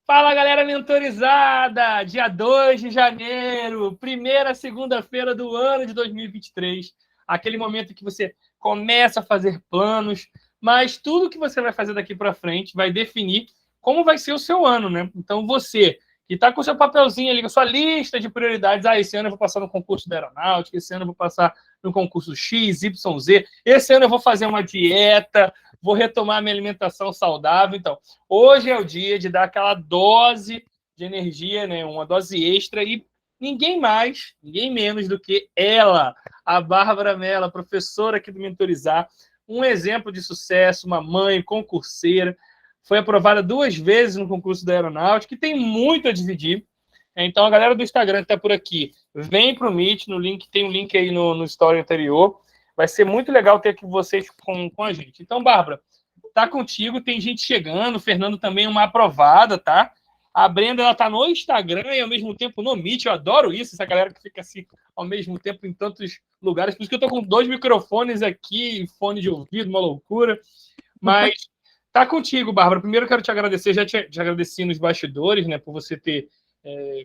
Fala, galera mentorizada! Dia 2 de janeiro, primeira segunda-feira do ano de 2023. Aquele momento que você começa a fazer planos, mas tudo que você vai fazer daqui para frente vai definir como vai ser o seu ano, né? Então, você que está com o seu papelzinho ali, com a sua lista de prioridades, esse ano eu vou passar no concurso da aeronáutica, esse ano eu vou passar no concurso X, Y, Z, esse ano eu vou fazer uma dieta, vou retomar minha alimentação saudável. Então, hoje é o dia de dar aquela dose de energia, né? Uma dose extra, e ninguém mais, ninguém menos do que ela, a Bárbara Mello, professora aqui do Mentorizar, um exemplo de sucesso, uma mãe concurseira, foi aprovada 2 vezes no concurso da aeronáutica, que tem muito a dividir. Então, a galera do Instagram que está por aqui, vem para o Meet, no link, tem um link aí no story anterior. Vai ser muito legal ter aqui vocês com a gente. Então, Bárbara, tá contigo, tem gente chegando, o Fernando também uma aprovada, tá? A Brenda, ela tá no Instagram e ao mesmo tempo no Meet, eu adoro isso, essa galera que fica assim ao mesmo tempo em tantos lugares, por isso que eu tô com 2 microfones aqui, fone de ouvido, uma loucura, mas tá contigo, Bárbara. Primeiro eu quero te agradecer, já te agradeci nos bastidores, né, por você ter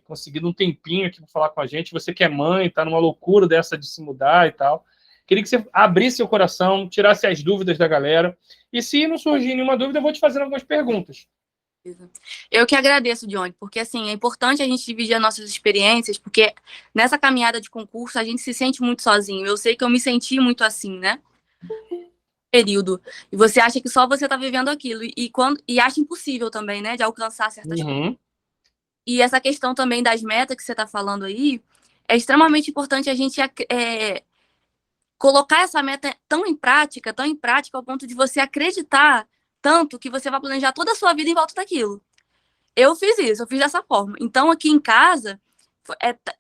conseguido um tempinho aqui para falar com a gente, você que é mãe, tá numa loucura dessa de se mudar e tal. Queria que você abrisse seu coração, tirasse as dúvidas da galera. E se não surgir nenhuma dúvida, eu vou te fazer algumas perguntas. Eu que agradeço, Johnny, porque assim, é importante a gente dividir as nossas experiências, porque nessa caminhada de concurso a gente se sente muito sozinho. Eu sei que eu me senti muito assim, né? Período. E você acha que só você tá vivendo aquilo. E acha impossível também, né? De alcançar certas coisas. E essa questão também das metas que você tá falando aí, é extremamente importante a gente colocar essa meta tão em prática ao ponto de você acreditar tanto que você vai planejar toda a sua vida em volta daquilo. Eu fiz isso, eu fiz dessa forma. Então, aqui em casa,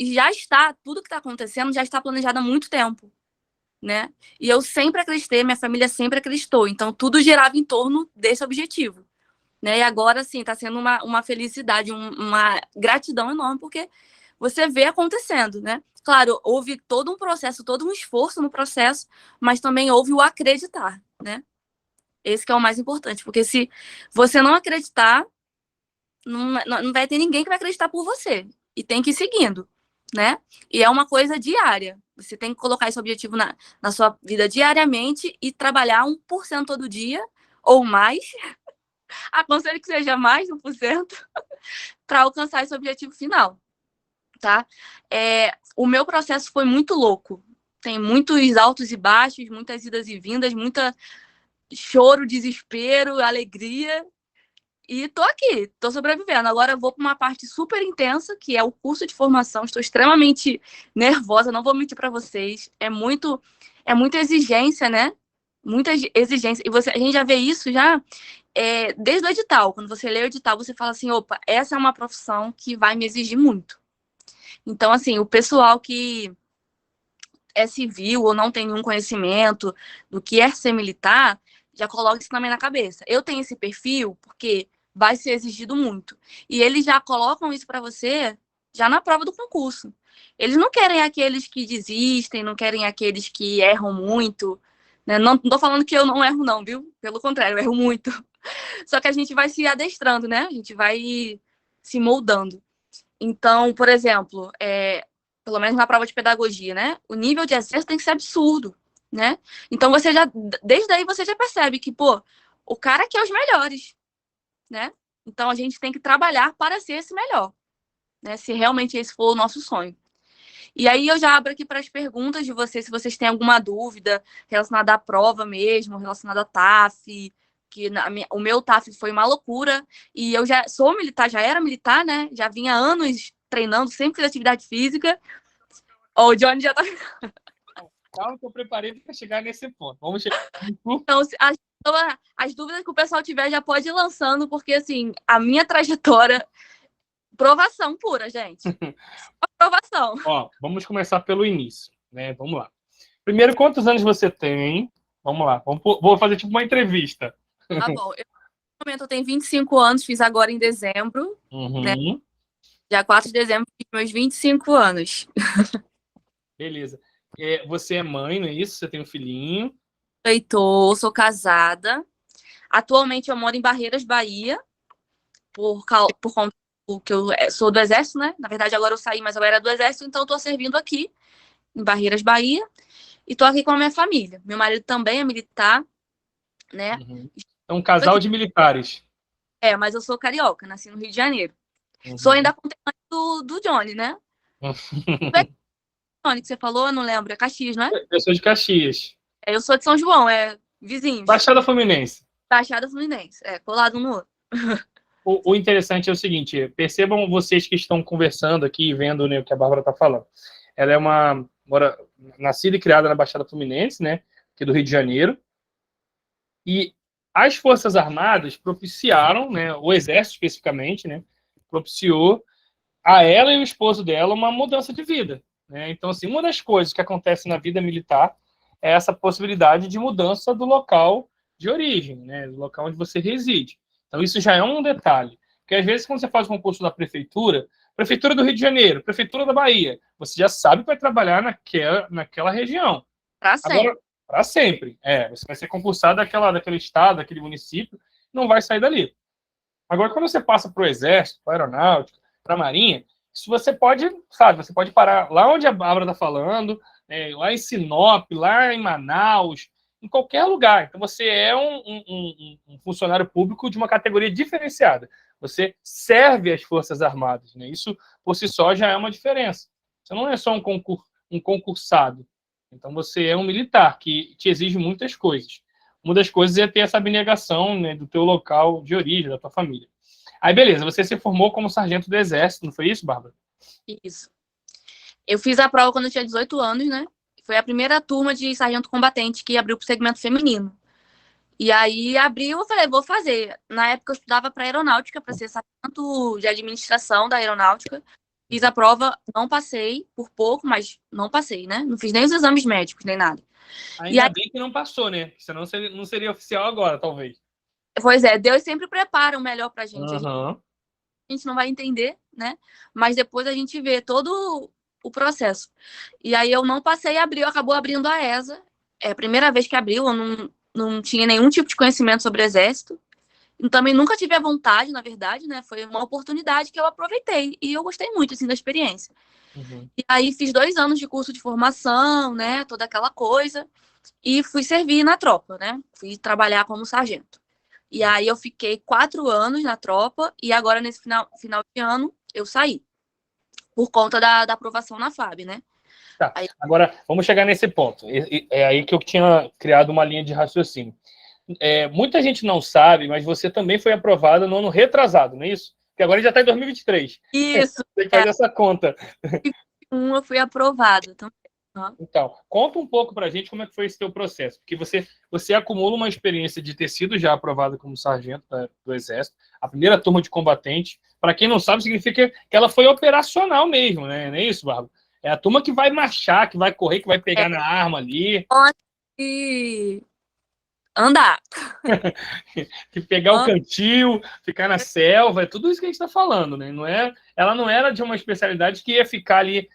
já está, tudo que está acontecendo já está planejado há muito tempo, né? E eu sempre acreditei, minha família sempre acreditou. Então, tudo girava em torno desse objetivo, né? E agora, sim, está sendo uma felicidade, uma gratidão enorme, porque você vê acontecendo, né? Claro, houve todo um processo, todo um esforço no processo, mas também houve o acreditar, né? Esse que é o mais importante, porque se você não acreditar, não vai ter ninguém que vai acreditar por você. E tem que ir seguindo, né? E é uma coisa diária. Você tem que colocar esse objetivo na sua vida diariamente e trabalhar 1% todo dia ou mais. Aconselho que seja mais de 1% para alcançar esse objetivo final, tá? O meu processo foi muito louco. Tem muitos altos e baixos, muitas idas e vindas, muita choro, desespero, alegria. E tô aqui, tô sobrevivendo. Agora eu vou para uma parte super intensa, que é o curso de formação. Estou extremamente nervosa, não vou mentir para vocês. É muita exigência, né? Muita exigência. E a gente já vê isso já desde o edital. Quando você lê o edital, você fala assim, opa, essa é uma profissão que vai me exigir muito. Então, assim, o pessoal que é civil ou não tem nenhum conhecimento do que é ser militar, já coloca isso também na cabeça. Eu tenho esse perfil porque vai ser exigido muito. E eles já colocam isso para você já na prova do concurso. Eles não querem aqueles que desistem, não querem aqueles que erram muito. Né? Não tô falando que eu não erro, não, viu? Pelo contrário, eu erro muito. Só que a gente vai se adestrando, né? A gente vai se moldando. Então, por exemplo, pelo menos na prova de pedagogia, né? O nível de excesso tem que ser absurdo, né? Então desde aí você já percebe que, pô, o cara quer os melhores, né? Então a gente tem que trabalhar para ser esse melhor, né? Se realmente esse for o nosso sonho. E aí eu já abro aqui para as perguntas de vocês, se vocês têm alguma dúvida relacionada à prova mesmo, relacionada à TAF, que o meu TAF foi uma loucura, e eu já sou militar, já era militar, né? Já vinha anos treinando, sempre fiz atividade física. O Johnny já tá... Calma que eu preparei para chegar nesse ponto. Vamos chegar. Então, as dúvidas que o pessoal tiver já pode ir lançando, porque, assim, a minha trajetória... Provação pura, gente. Provação. Ó, vamos começar pelo início, né? Vamos lá. Primeiro, quantos anos você tem? Vamos lá. Vou fazer tipo uma entrevista. Tá bom. No momento eu tenho 25 anos, fiz agora em dezembro, né? Dia 4 de dezembro, fiz meus 25 anos. Beleza. Você é mãe, não é isso? Você tem um filhinho? Sou casada. Atualmente eu moro em Barreiras, Bahia. por conta que eu sou do Exército, né? Na verdade, agora eu saí, mas eu era do Exército, então eu tô servindo aqui, em Barreiras, Bahia, e tô aqui com a minha família. Meu marido também é militar, né? Uhum. Então, um casal de militares. Mas eu sou carioca, nasci no Rio de Janeiro. Sou Uhum. ainda contemporânea do Johnny, né? Johnny, que você falou, eu não lembro, é Caxias, não é? Eu sou de Caxias. Eu sou de São João, é vizinhos. Baixada Fluminense. Baixada Fluminense, colado um no outro. O interessante é o seguinte, percebam vocês que estão conversando aqui e vendo, né, o que a Bárbara está falando. Ela é nascida e criada na Baixada Fluminense, né, aqui do Rio de Janeiro, e as Forças Armadas propiciaram, né, o Exército especificamente, né, propiciou a ela e o esposo dela uma mudança de vida, né? Então, assim, uma das coisas que acontece na vida militar é essa possibilidade de mudança do local de origem, né, do local onde você reside. Então, isso já é um detalhe. Porque, às vezes, quando você faz o concurso da Prefeitura do Rio de Janeiro, Prefeitura da Bahia, você já sabe que vai trabalhar naquela região. Pra sempre. Agora, para sempre. Você vai ser concursado daquele estado, daquele município, não vai sair dali. Agora, quando você passa para o Exército, para a Aeronáutica, para a Marinha, isso você pode, sabe, você pode parar lá onde a Bárbara está falando, lá em Sinop, lá em Manaus, em qualquer lugar. Então, você é um funcionário público de uma categoria diferenciada. Você serve às Forças Armadas, né? Isso, por si só, já é uma diferença. Você não é só um concursado. Então, você é um militar, que te exige muitas coisas. Uma das coisas é ter essa abnegação, né, do teu local de origem, da tua família. Aí, beleza, você se formou como sargento do Exército, não foi isso, Bárbara? Isso. Eu fiz a prova quando eu tinha 18 anos, né? Foi a primeira turma de sargento combatente que abriu pro segmento feminino. E aí abriu, eu falei, vou fazer. Na época eu estudava para aeronáutica, para ser sargento de administração da aeronáutica. Fiz a prova, não passei, por pouco, mas não passei, né? Não fiz nem os exames médicos, nem nada. Ainda bem que não passou, né? Senão não seria oficial agora, talvez. Pois é, Deus sempre prepara o melhor pra gente. Uhum. A gente não vai entender, né? Mas depois a gente vê todo o processo. E aí eu não passei, abriu, acabou abrindo a ESA. É a primeira vez que abriu, eu não tinha nenhum tipo de conhecimento sobre o Exército. E também nunca tive a vontade, na verdade, né? Foi uma oportunidade que eu aproveitei. E eu gostei muito, assim, da experiência. Uhum. E aí fiz 2 anos de curso de formação, né? Toda aquela coisa. E fui servir na tropa, né? Fui trabalhar como sargento. E aí eu fiquei 4 anos na tropa e agora nesse final de ano eu saí. Por conta da aprovação na FAB, né? Tá. Aí... Agora, vamos chegar nesse ponto. É aí que eu tinha criado uma linha de raciocínio. Muita gente não sabe, mas você também foi aprovada no ano retrasado, não é isso? Porque agora já está em 2023. Isso. Tem que fazer essa conta. Eu fui aprovada também. Então, conta um pouco pra gente como é que foi esse teu processo, porque você acumula uma experiência de ter sido já aprovada como sargento do Exército, a primeira turma de combatente. Para quem não sabe, significa que ela foi operacional mesmo, né? Não é isso, Bárbara? É a turma que vai marchar, que vai correr, que vai pegar na arma ali. E andar. Que pegar o cantil, ficar na selva, é tudo isso que a gente está falando, né? Ela não era de uma especialidade que ia ficar ali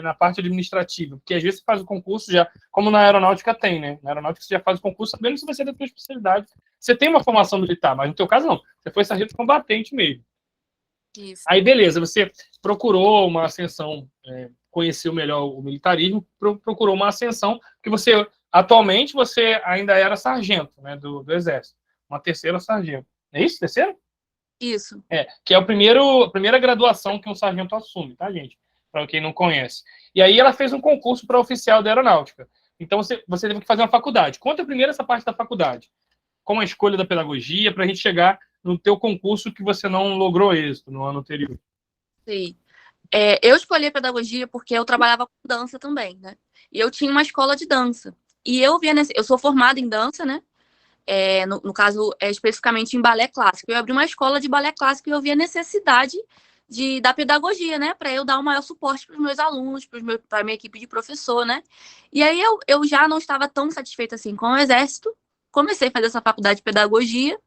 na parte administrativa, porque às vezes você faz o concurso já, como na aeronáutica tem, né? Na aeronáutica você já faz o concurso sabendo que você vai ser da tua especialidade. Você tem uma formação militar, mas no teu caso não. Você foi sargento combatente mesmo. Isso. Aí, beleza, você procurou uma ascensão, conheceu melhor o militarismo, procurou uma ascensão, porque atualmente você ainda era sargento, né, do Exército. Uma terceira sargento. É isso? Terceira? Isso. Que é a primeira graduação que um sargento assume, tá, gente? Para quem não conhece. E aí ela fez um concurso para oficial da aeronáutica. Então você teve que fazer uma faculdade. Conta primeiro essa parte da faculdade. Como a escolha da pedagogia, para a gente chegar no teu concurso que você não logrou êxito no ano anterior. Sim. Eu escolhi a pedagogia porque eu trabalhava com dança também, né? E eu tinha uma escola de dança. E eu sou formada em dança, né? No caso, especificamente em balé clássico. Eu abri uma escola de balé clássico e eu vi a necessidade da pedagogia, né? Para eu dar o maior suporte para os meus alunos, para a minha equipe de professor, né? E aí eu já não estava tão satisfeita assim com o Exército. Comecei a fazer essa faculdade de pedagogia.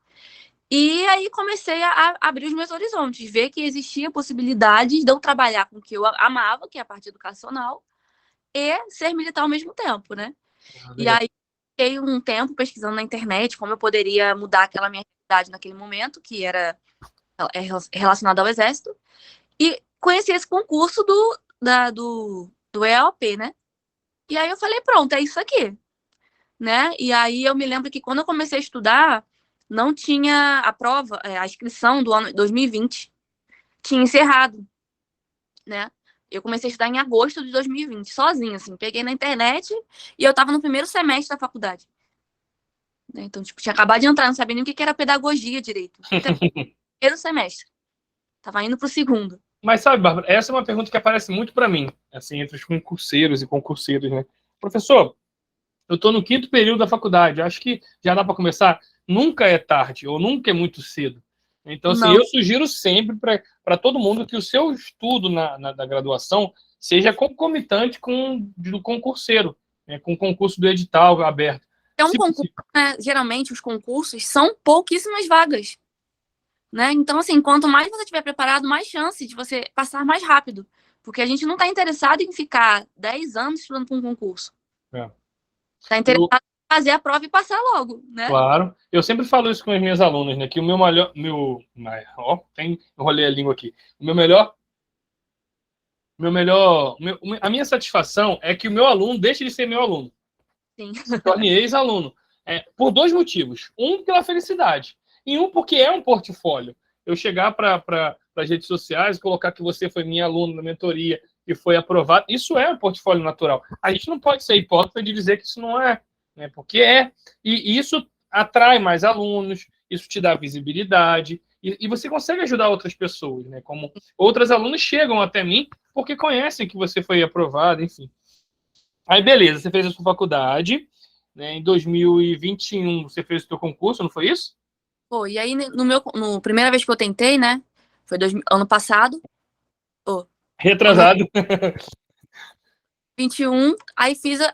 E aí comecei a abrir os meus horizontes, ver que existia possibilidade de eu trabalhar com o que eu amava, que é a parte educacional, e ser militar ao mesmo tempo, né? E aí fiquei um tempo pesquisando na internet como eu poderia mudar aquela minha realidade naquele momento, que era relacionado ao Exército, e conheci esse concurso do EOP, né? E aí eu falei, pronto, é isso aqui, né? E aí eu me lembro que quando eu comecei a estudar, não tinha a prova, a inscrição do ano 2020 tinha encerrado, né? Eu comecei a estudar em agosto de 2020, sozinha, assim. Peguei na internet e eu tava no primeiro semestre da faculdade. Né? Então, tipo, tinha acabado de entrar, não sabia nem o que era pedagogia direito. Então, primeiro semestre. Tava indo pro segundo. Mas sabe, Bárbara, essa é uma pergunta que aparece muito para mim, assim, entre os concurseiros e concurseiros, né? Professor, eu estou no 5º período da faculdade, acho que já dá para começar. Nunca é tarde, ou nunca é muito cedo. Então, assim, Não. eu sugiro sempre para todo mundo que o seu estudo da graduação seja concomitante com o do concurseiro, né, com o concurso do edital aberto. É um Se concurso, possível. né? Geralmente, os concursos são pouquíssimas vagas. Né? Então, assim, quanto mais você estiver preparado, mais chance de você passar mais rápido. Porque a gente não está interessado em ficar 10 anos estudando para um concurso. É. Está interessado em fazer a prova e passar logo, né? Claro. Eu sempre falo isso com as minhas alunas, né? Que o meu melhor. Enrolei a língua aqui. O meu melhor. A minha satisfação é que o meu aluno deixe de ser meu aluno. Sim. Se torne ex-aluno. Por 2 motivos. Um, pela felicidade. E um, porque é um portfólio. Eu chegar para as redes sociais e colocar que você foi minha aluna na mentoria e foi aprovado, isso é um portfólio natural. A gente não pode ser hipócrita de dizer que isso não é, né? Porque é. E isso atrai mais alunos, isso te dá visibilidade, e você consegue ajudar outras pessoas, né? Como outras alunas chegam até mim porque conhecem que você foi aprovado, enfim. Aí, beleza, você fez a sua faculdade, né? Em 2021 você fez o seu concurso, não foi isso? Pô, e aí, no primeira vez que eu tentei, né? Foi ano passado. Oh, ano Retrasado. 21.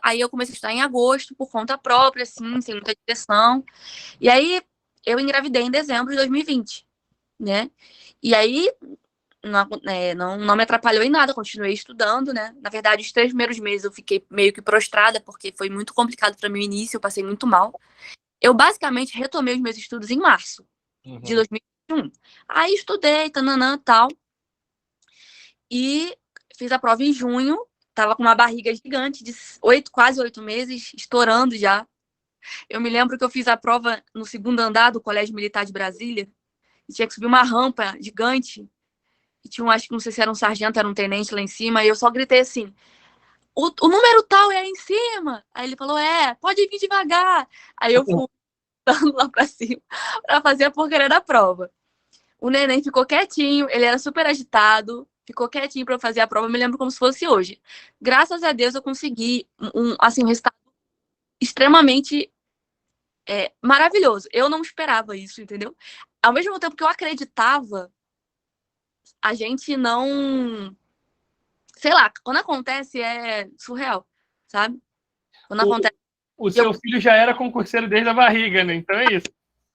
Aí eu comecei a estudar em agosto, por conta própria, assim, sem muita direção. E aí eu engravidei em dezembro de 2020, né? E aí não me atrapalhou em nada, continuei estudando, né? Na verdade, os 3 primeiros meses eu fiquei meio que prostrada, porque foi muito complicado para mim o início, eu passei muito mal. Eu basicamente retomei os meus estudos em março de 2021. Aí estudei, tananã, tal, e fiz a prova em junho, tava com uma barriga gigante de quase 8 meses, estourando já. Eu me lembro que eu fiz a prova no segundo andar do Colégio Militar de Brasília, e tinha que subir uma rampa gigante, e tinha acho que não sei se era um sargento, era um tenente lá em cima, e eu só gritei assim, o número tal é aí em cima. Aí ele falou, pode vir devagar. Aí eu fui dando lá pra cima pra fazer a porcaria da prova. O neném ficou quietinho, ele era super agitado, ficou quietinho pra eu fazer a prova, eu me lembro como se fosse hoje. Graças a Deus eu consegui um resultado extremamente maravilhoso. Eu não esperava isso, entendeu? Ao mesmo tempo que eu acreditava, a gente não... Sei lá, quando acontece é surreal, sabe? Quando acontece... O Eu seu filho já era concurseiro desde a barriga, né? Então é isso.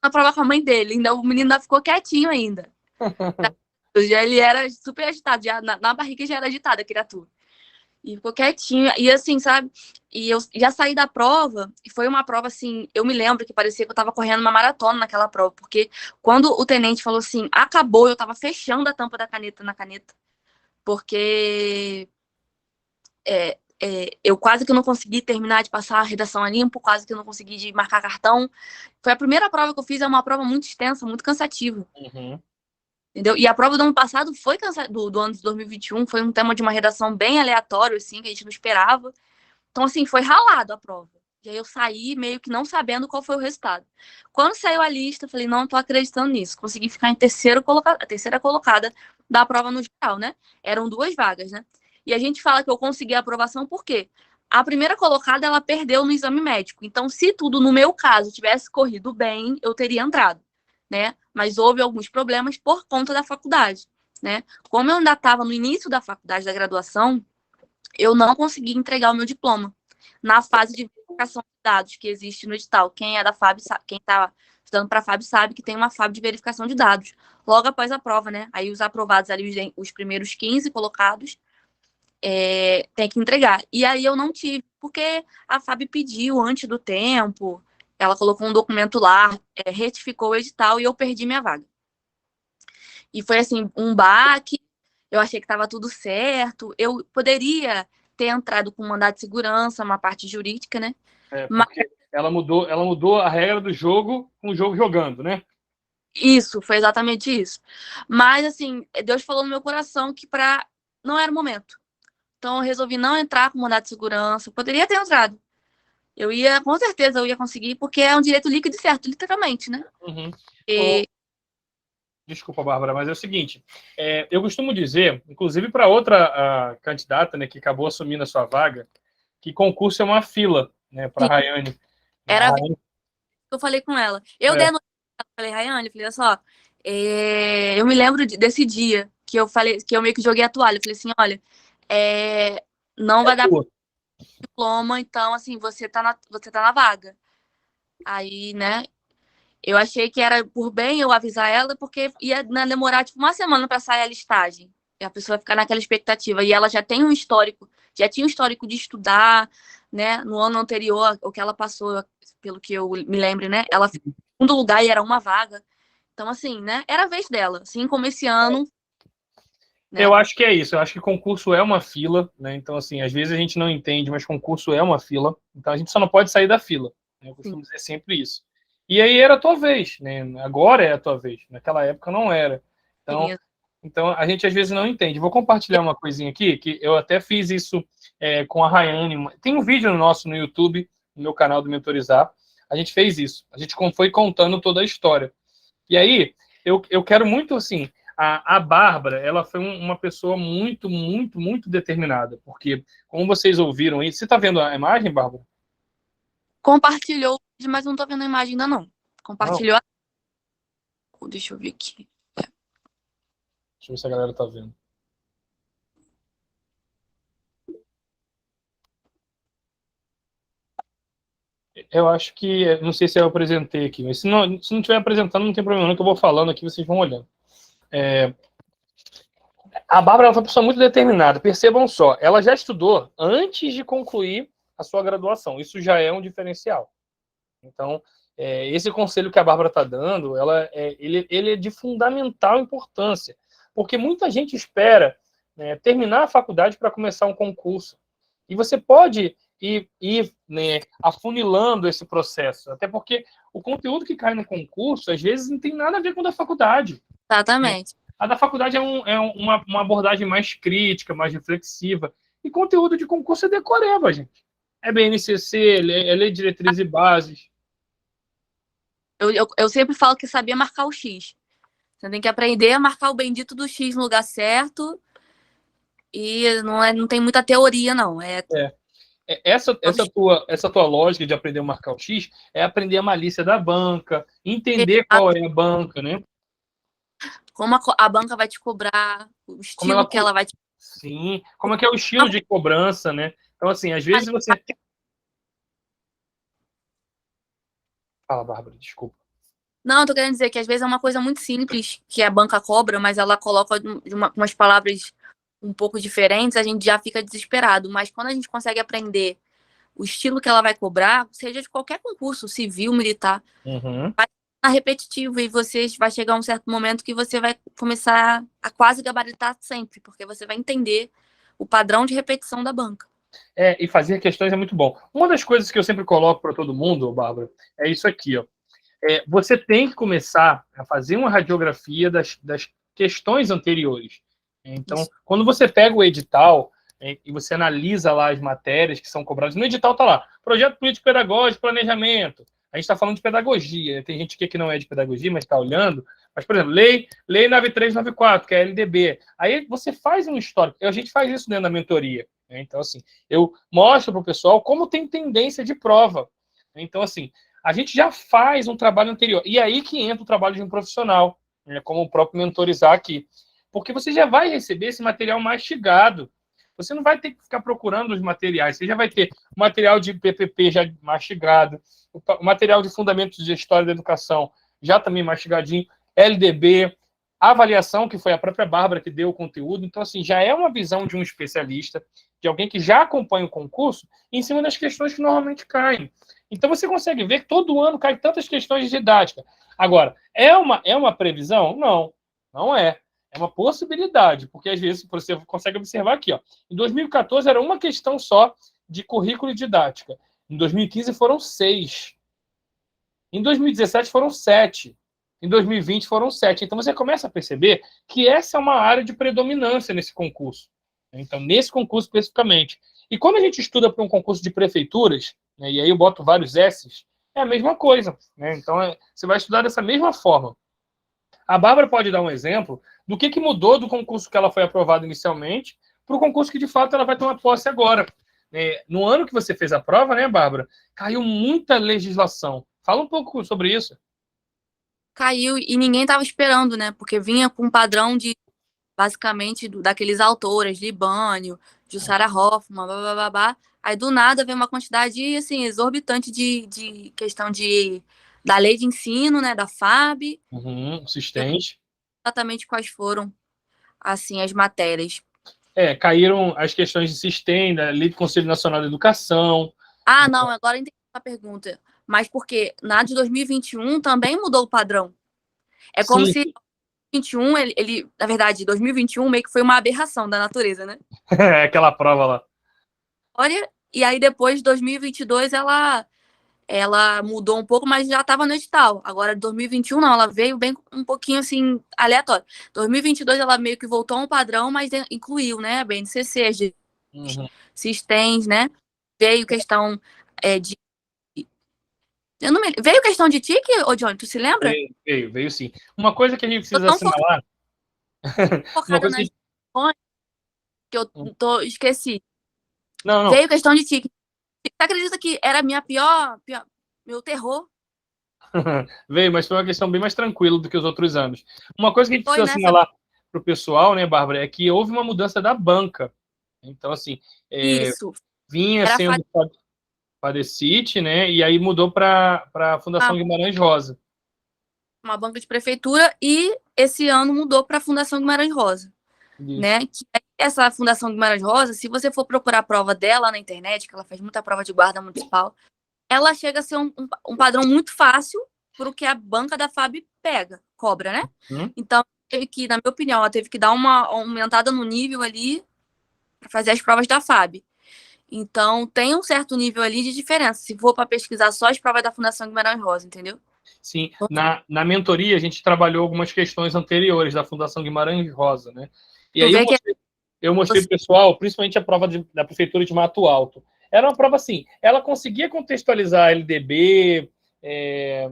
na prova com a mãe dele, ainda, o menino ainda ficou quietinho ainda. Já ele era super agitado, já na barriga já era agitada a criatura. E ficou quietinho. E assim, sabe? E eu já saí da prova, e foi uma prova assim, eu me lembro que parecia que eu tava correndo uma maratona naquela prova, porque quando o tenente falou assim, acabou, eu tava fechando a tampa da caneta na caneta. Porque eu quase que não consegui terminar de passar a redação a limpo, quase que eu não consegui de marcar cartão. Foi a primeira prova que eu fiz, é uma prova muito extensa, muito cansativa. Uhum. Entendeu? E a prova do ano passado foi do ano de 2021, foi um tema de uma redação bem aleatório, assim, que a gente não esperava. Então, assim, foi ralado a prova. E aí eu saí meio que não sabendo qual foi o resultado. Quando saiu a lista, eu falei, não tô acreditando nisso. Consegui ficar em terceira colocada da prova no geral, né? Eram 2 vagas, né? E a gente fala que eu consegui a aprovação por quê? A primeira colocada, ela perdeu no exame médico. Então, se tudo, no meu caso, tivesse corrido bem, eu teria entrado, né? Mas houve alguns problemas por conta da faculdade, né? Como eu ainda estava no início da faculdade, da graduação, eu não consegui entregar o meu diploma na fase de verificação de dados que existe no edital. Quem é da FAB, quem está estudando para a FAB sabe que tem uma FAB de verificação de dados. Logo após a prova, né? Aí os aprovados ali, os primeiros 15 colocados, tem que entregar. E aí eu não tive, porque a FAB pediu antes do tempo, ela colocou um documento lá, retificou o edital e eu perdi minha vaga. E foi, assim, um baque. Eu achei que estava tudo certo. Eu poderia ter entrado com mandado de segurança, uma parte jurídica, né? Mas Porque ela mudou a regra do jogo com o jogo jogando, né? isso, foi exatamente isso. Mas, assim, Deus falou no meu coração que não era o momento. Então, eu resolvi não entrar com mandado de segurança. Eu poderia ter entrado. Com certeza, eu ia conseguir, porque é um direito líquido e certo, literalmente, né? Uhum. E... Desculpa, Bárbara, mas é o seguinte, eu costumo dizer, inclusive para outra candidata, né, que acabou assumindo a sua vaga, que concurso é uma fila, né, para a Sim, Rayane. era a vez que eu falei com ela. Eu dei É, a notícia, falei, Rayane, falei, olha só, eu me lembro desse dia que eu falei, que eu meio que joguei a toalha. Eu falei assim, olha, não vai dar tua. diploma, então, assim, você tá na vaga. Aí, né, eu achei que era por bem eu avisar ela, porque ia, né, demorar, tipo, uma semana para sair a listagem. E a pessoa vai ficar naquela expectativa. E ela já tem um histórico, já tinha um histórico de estudar, né? No ano anterior, o que ela passou, pelo que eu me lembro, né? Ela ficou em segundo lugar e era uma vaga. Então, assim, né? Era a vez dela. Assim como esse ano, né? Eu acho que é isso, eu acho que concurso é uma fila, né, então, assim, às vezes a gente não entende, mas concurso é uma fila, então a gente só não pode sair da fila, né, eu Sim, costumo dizer sempre isso. E aí era a tua vez, né, agora é a tua vez, naquela época não era. Então, sim. Então, a gente às vezes não entende. Vou compartilhar uma coisinha aqui, que eu até fiz isso com a Rayane. Tem um vídeo nosso no YouTube, no meu canal do Mentorizar. A gente fez isso. A gente foi contando toda a história. E aí, eu quero muito, assim, a Bárbara, ela foi uma pessoa muito, muito, muito determinada. Porque, como vocês ouviram aí, você está vendo a imagem, Bárbara? Compartilhou, mas não tô vendo a imagem ainda, não. Não? Compartilhou. Deixa eu ver aqui. Deixa eu ver se a galera está vendo. Eu acho que, não sei se eu apresentei aqui, mas se não estiver apresentando, não tem problema, não, que eu vou falando aqui, vocês vão olhando. A Bárbara foi uma pessoa muito determinada. Percebam só, ela já estudou antes de concluir a sua graduação. Isso já é um diferencial. Então, esse conselho que a Bárbara está dando, ele é de fundamental importância, porque muita gente espera, né, terminar a faculdade para começar um concurso. E você pode ir, né, afunilando esse processo, até porque o conteúdo que cai no concurso, às vezes, não tem nada a ver com o da faculdade. Exatamente. A da faculdade é uma abordagem mais crítica, mais reflexiva. E conteúdo de concurso é decoreba, gente. É BNCC, é lei de diretrizes e bases. Eu sempre falo que sabia marcar o X. Você tem que aprender a marcar o bendito do X no lugar certo. E não tem muita teoria, não. É. Essa tua lógica de aprender a marcar o X é aprender a malícia da banca, entender qual é a banca, né? Como a banca vai te cobrar, o Como estilo ela. que ela vai te. Sim, como é que é o estilo de cobrança, né? Então, assim, às vezes você. Fala, Bárbara, desculpa. Não, eu tô querendo dizer que às vezes é uma coisa muito simples que a banca cobra, mas ela coloca umas palavras um pouco diferentes, a gente já fica desesperado. Mas quando a gente consegue aprender o estilo que ela vai cobrar, seja de qualquer concurso, civil, militar, Uhum. vai ficar repetitivo e você vai chegar a um certo momento que você vai começar a quase gabaritar sempre, porque você vai entender o padrão de repetição da banca. E fazer questões é muito bom. Uma das coisas que eu sempre coloco para todo mundo, Bárbara, é isso aqui, ó. Você tem que começar a fazer uma radiografia das questões anteriores. Então, Isso. quando você pega o edital e você analisa lá as matérias que são cobradas, no edital está lá, projeto político pedagógico, planejamento. A gente está falando de pedagogia. Tem gente aqui que não é de pedagogia, mas está olhando. Mas, por exemplo, lei 9394, que é a LDB. Aí você faz um histórico. A gente faz isso dentro da mentoria. Né? Então, assim, eu mostro para o pessoal como tem tendência de prova. Então, assim, a gente já faz um trabalho anterior. E aí que entra o trabalho de um profissional, né, como o próprio mentorizar aqui. Porque você já vai receber esse material mastigado. Você não vai ter que ficar procurando os materiais. Você já vai ter o material de PPP já mastigado, o material de fundamentos de história da educação já também mastigadinho, LDB, a avaliação, que foi a própria Bárbara que deu o conteúdo. Então, assim, já é uma visão de um especialista, de alguém que já acompanha o concurso, em cima das questões que normalmente caem. Então, você consegue ver que todo ano cai tantas questões de didática. Agora, é uma previsão? Não, não é. É uma possibilidade, porque às vezes você consegue observar aqui, ó, em 2014 era uma questão só de currículo e didática. Em 2015 foram 6. Em 2017 foram 7. Em 2020 foram 7. Então você começa a perceber que essa é uma área de predominância nesse concurso. Então, nesse concurso especificamente. E quando a gente estuda para um concurso de prefeituras, né, e aí eu boto vários S's, é a mesma coisa. Né? Então, você vai estudar dessa mesma forma. A Bárbara pode dar um exemplo do que mudou do concurso que ela foi aprovada inicialmente para o concurso que, de fato, ela vai tomar posse agora. No ano que você fez a prova, né, Bárbara, caiu muita legislação. Fala um pouco sobre isso. Caiu e ninguém estava esperando, né? Porque vinha com um padrão de, basicamente, daqueles autores, Libânio, Jussara Hoffmann, blá, blá, blá, blá. Aí, do nada, veio uma quantidade, assim, exorbitante de questão da lei de ensino, né? Da FAB. Assistente. Exatamente quais foram, assim, as matérias. Caíram as questões de sistema, da Lei do Conselho Nacional de Educação. Ah, não, agora eu entendi a pergunta. Mas porque na de 2021 também mudou o padrão. É como Sim. se 2021, na verdade, 2021 meio que foi uma aberração da natureza, né? Aquela prova lá. Olha, e aí depois, 2022, ela mudou um pouco, mas já estava no edital. Agora, 2021, não, ela veio bem um pouquinho, assim, aleatório. 2022, ela meio que voltou a um padrão, mas incluiu, né, a BNCC, as Sistens, né? Veio questão de... Eu não me... Veio questão de TIC, ô Johnny, tu se lembra? Veio sim. Uma coisa que a gente Eu precisa tô assinalar... Uma focada coisa nas que... que eu esqueci. Não. Veio questão de TIC. Você acredita que era a minha pior meu terror? Veio, mas foi uma questão bem mais tranquila do que os outros anos. Uma coisa que a gente Foi precisa nessa. assinalar para o pessoal, né, Bárbara, é que houve uma mudança da banca. Então, assim, Isso. vinha Era sendo Fadecite, né, e aí mudou para a Fundação Guimarães Rosa. uma banca de prefeitura e esse ano mudou para a Fundação Guimarães Rosa. Né? Que essa Fundação Guimarães Rosa, se você for procurar a prova dela na internet, que ela faz muita prova de guarda municipal, ela chega a ser um padrão muito fácil para o que a banca da FAB cobra, né? Então, teve que, na minha opinião, ela teve que dar uma aumentada no nível ali para fazer as provas da FAB. Então, tem um certo nível ali de diferença, se for para pesquisar só as provas da Fundação Guimarães Rosa, entendeu? Sim, na mentoria a gente trabalhou algumas questões anteriores da Fundação Guimarães Rosa, né? E aí eu mostrei para o pessoal, principalmente a prova da Prefeitura de Mato Alto. Era uma prova assim, ela conseguia contextualizar a LDB,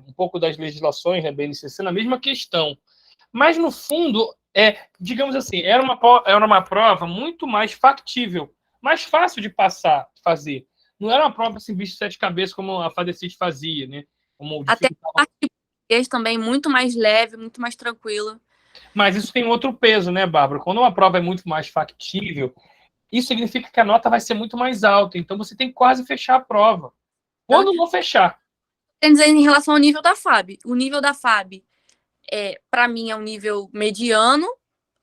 um pouco das legislações da BNCC na mesma questão. Mas, no fundo, digamos assim, era uma prova muito mais factível, mais fácil de passar, de fazer. Não era uma prova assim, bicho de sete cabeças, como a Fadecite fazia, né? Como até a parte de português também muito mais leve, muito mais tranquila. Mas isso tem outro peso, né, Bárbara? Quando uma prova é muito mais factível, isso significa que a nota vai ser muito mais alta. Então você tem que quase fechar a prova. Quando não fechar? Quer dizer, em relação ao nível da FAB. O nível da FAB, para mim, é um nível mediano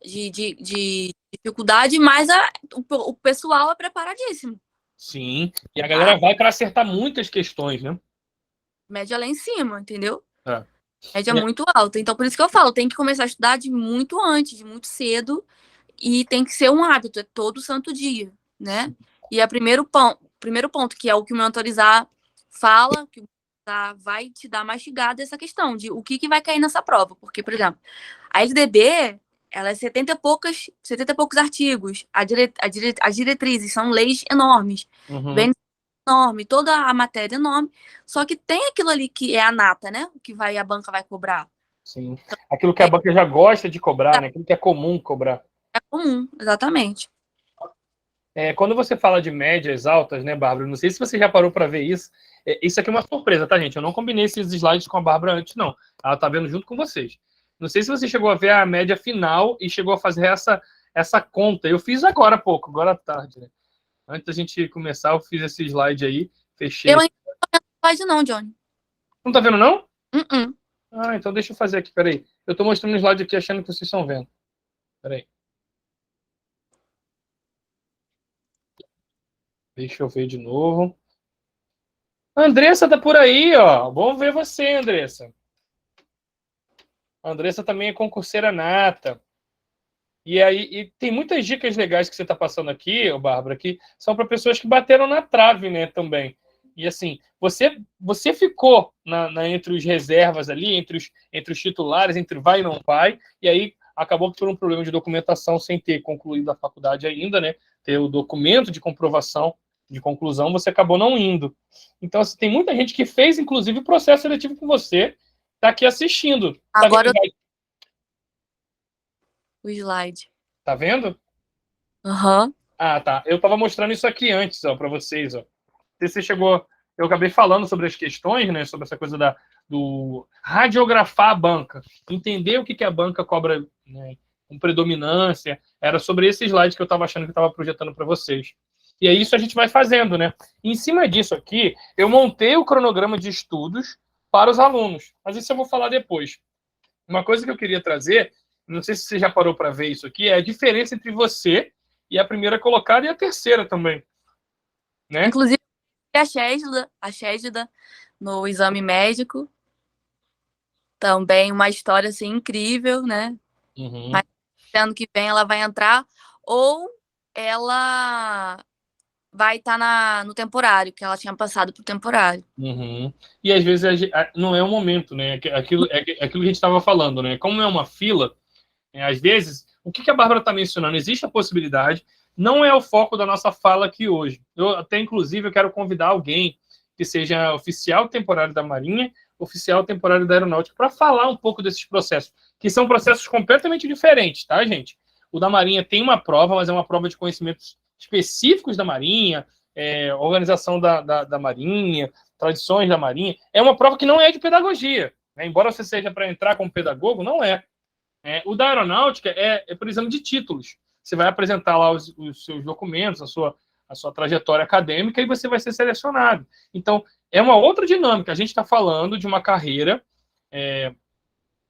de dificuldade, mas o pessoal é preparadíssimo. Sim. E a galera vai para acertar muitas questões, né? Média lá em cima, entendeu? É. Média muito alta. Então, por isso que eu falo, tem que começar a estudar de muito antes, de muito cedo, e tem que ser um hábito, é todo santo dia, né? E é o primeiro ponto, que é o que o mentorizar fala, que o vai te dar mastigada essa questão de o que vai cair nessa prova. Porque, por exemplo, a LDB, ela é 70 e poucos artigos. As diretrizes são leis enormes. Bem enorme, toda a matéria enorme. Só que tem aquilo ali que é a nata, né? O que a banca vai cobrar. Sim. Aquilo que a banca já gosta de cobrar, né? Aquilo que é comum cobrar. É comum, exatamente. Quando você fala de médias altas, né, Bárbara? Não sei se você já parou para ver isso. Isso aqui é uma surpresa, tá, gente? Eu não combinei esses slides com a Bárbara antes, não. Ela tá vendo junto com vocês. Não sei se você chegou a ver a média final e chegou a fazer essa conta. Eu fiz agora há pouco, agora à tarde, né? Antes da gente começar, eu fiz esse slide aí, fechei. Eu ainda não tô vendo slide não, Johnny. Não tá vendo, não? Uh-uh. Então deixa eu fazer aqui, peraí. Eu tô mostrando o slide aqui achando que vocês estão vendo. Peraí. Deixa eu ver de novo. A Andressa tá por aí, ó. Bom ver você, Andressa. A Andressa também é concurseira nata. E aí e tem muitas dicas legais que você está passando aqui, Bárbara, que são para pessoas que bateram na trave, né, também. E assim, você ficou entre os reservas ali, entre os titulares, entre vai e não vai, e aí acabou que por um problema de documentação, sem ter concluído a faculdade ainda, né, ter o documento de comprovação de conclusão, você acabou não indo. Então, assim, tem muita gente que fez, inclusive, o processo seletivo com você, está aqui assistindo. Tá Agora vendo? o slide. Tá vendo? Aham. Ah, tá. Eu estava mostrando isso aqui antes, ó, para vocês, ó. Você chegou, eu acabei falando sobre as questões, né, sobre essa coisa do radiografar a banca, entender o que a banca cobra, né, com predominância, era sobre esse slide que eu estava achando que estava projetando para vocês. E é isso a gente vai fazendo, né? Em cima disso aqui, eu montei o cronograma de estudos para os alunos, mas isso eu vou falar depois. Uma coisa que eu queria trazer, não sei se você já parou para ver isso aqui, é a diferença entre você e a primeira colocada e a terceira também, né? Inclusive, a Chésida, no exame médico. Também uma história, assim, incrível, né? Uhum. Mas ano que vem ela vai entrar, ou ela vai estar no temporário, que ela tinha passado pro temporário. Uhum. E às vezes não é o momento, né? Aquilo que a gente estava falando, né? Como é uma fila, às vezes, o que a Bárbara está mencionando? Existe a possibilidade, não é o foco da nossa fala aqui hoje. Eu até, inclusive, eu quero convidar alguém que seja oficial temporário da Marinha, oficial temporário da Aeronáutica, para falar um pouco desses processos, que são processos completamente diferentes, tá, gente? O da Marinha tem uma prova, mas é uma prova de conhecimentos específicos da Marinha, organização da Marinha, tradições da Marinha. É uma prova que não é de pedagogia, né? Embora você seja para entrar como pedagogo, não é. O da aeronáutica é por exame de títulos. Você vai apresentar lá os seus documentos, a sua trajetória acadêmica e você vai ser selecionado. Então, é uma outra dinâmica. A gente está falando de uma carreira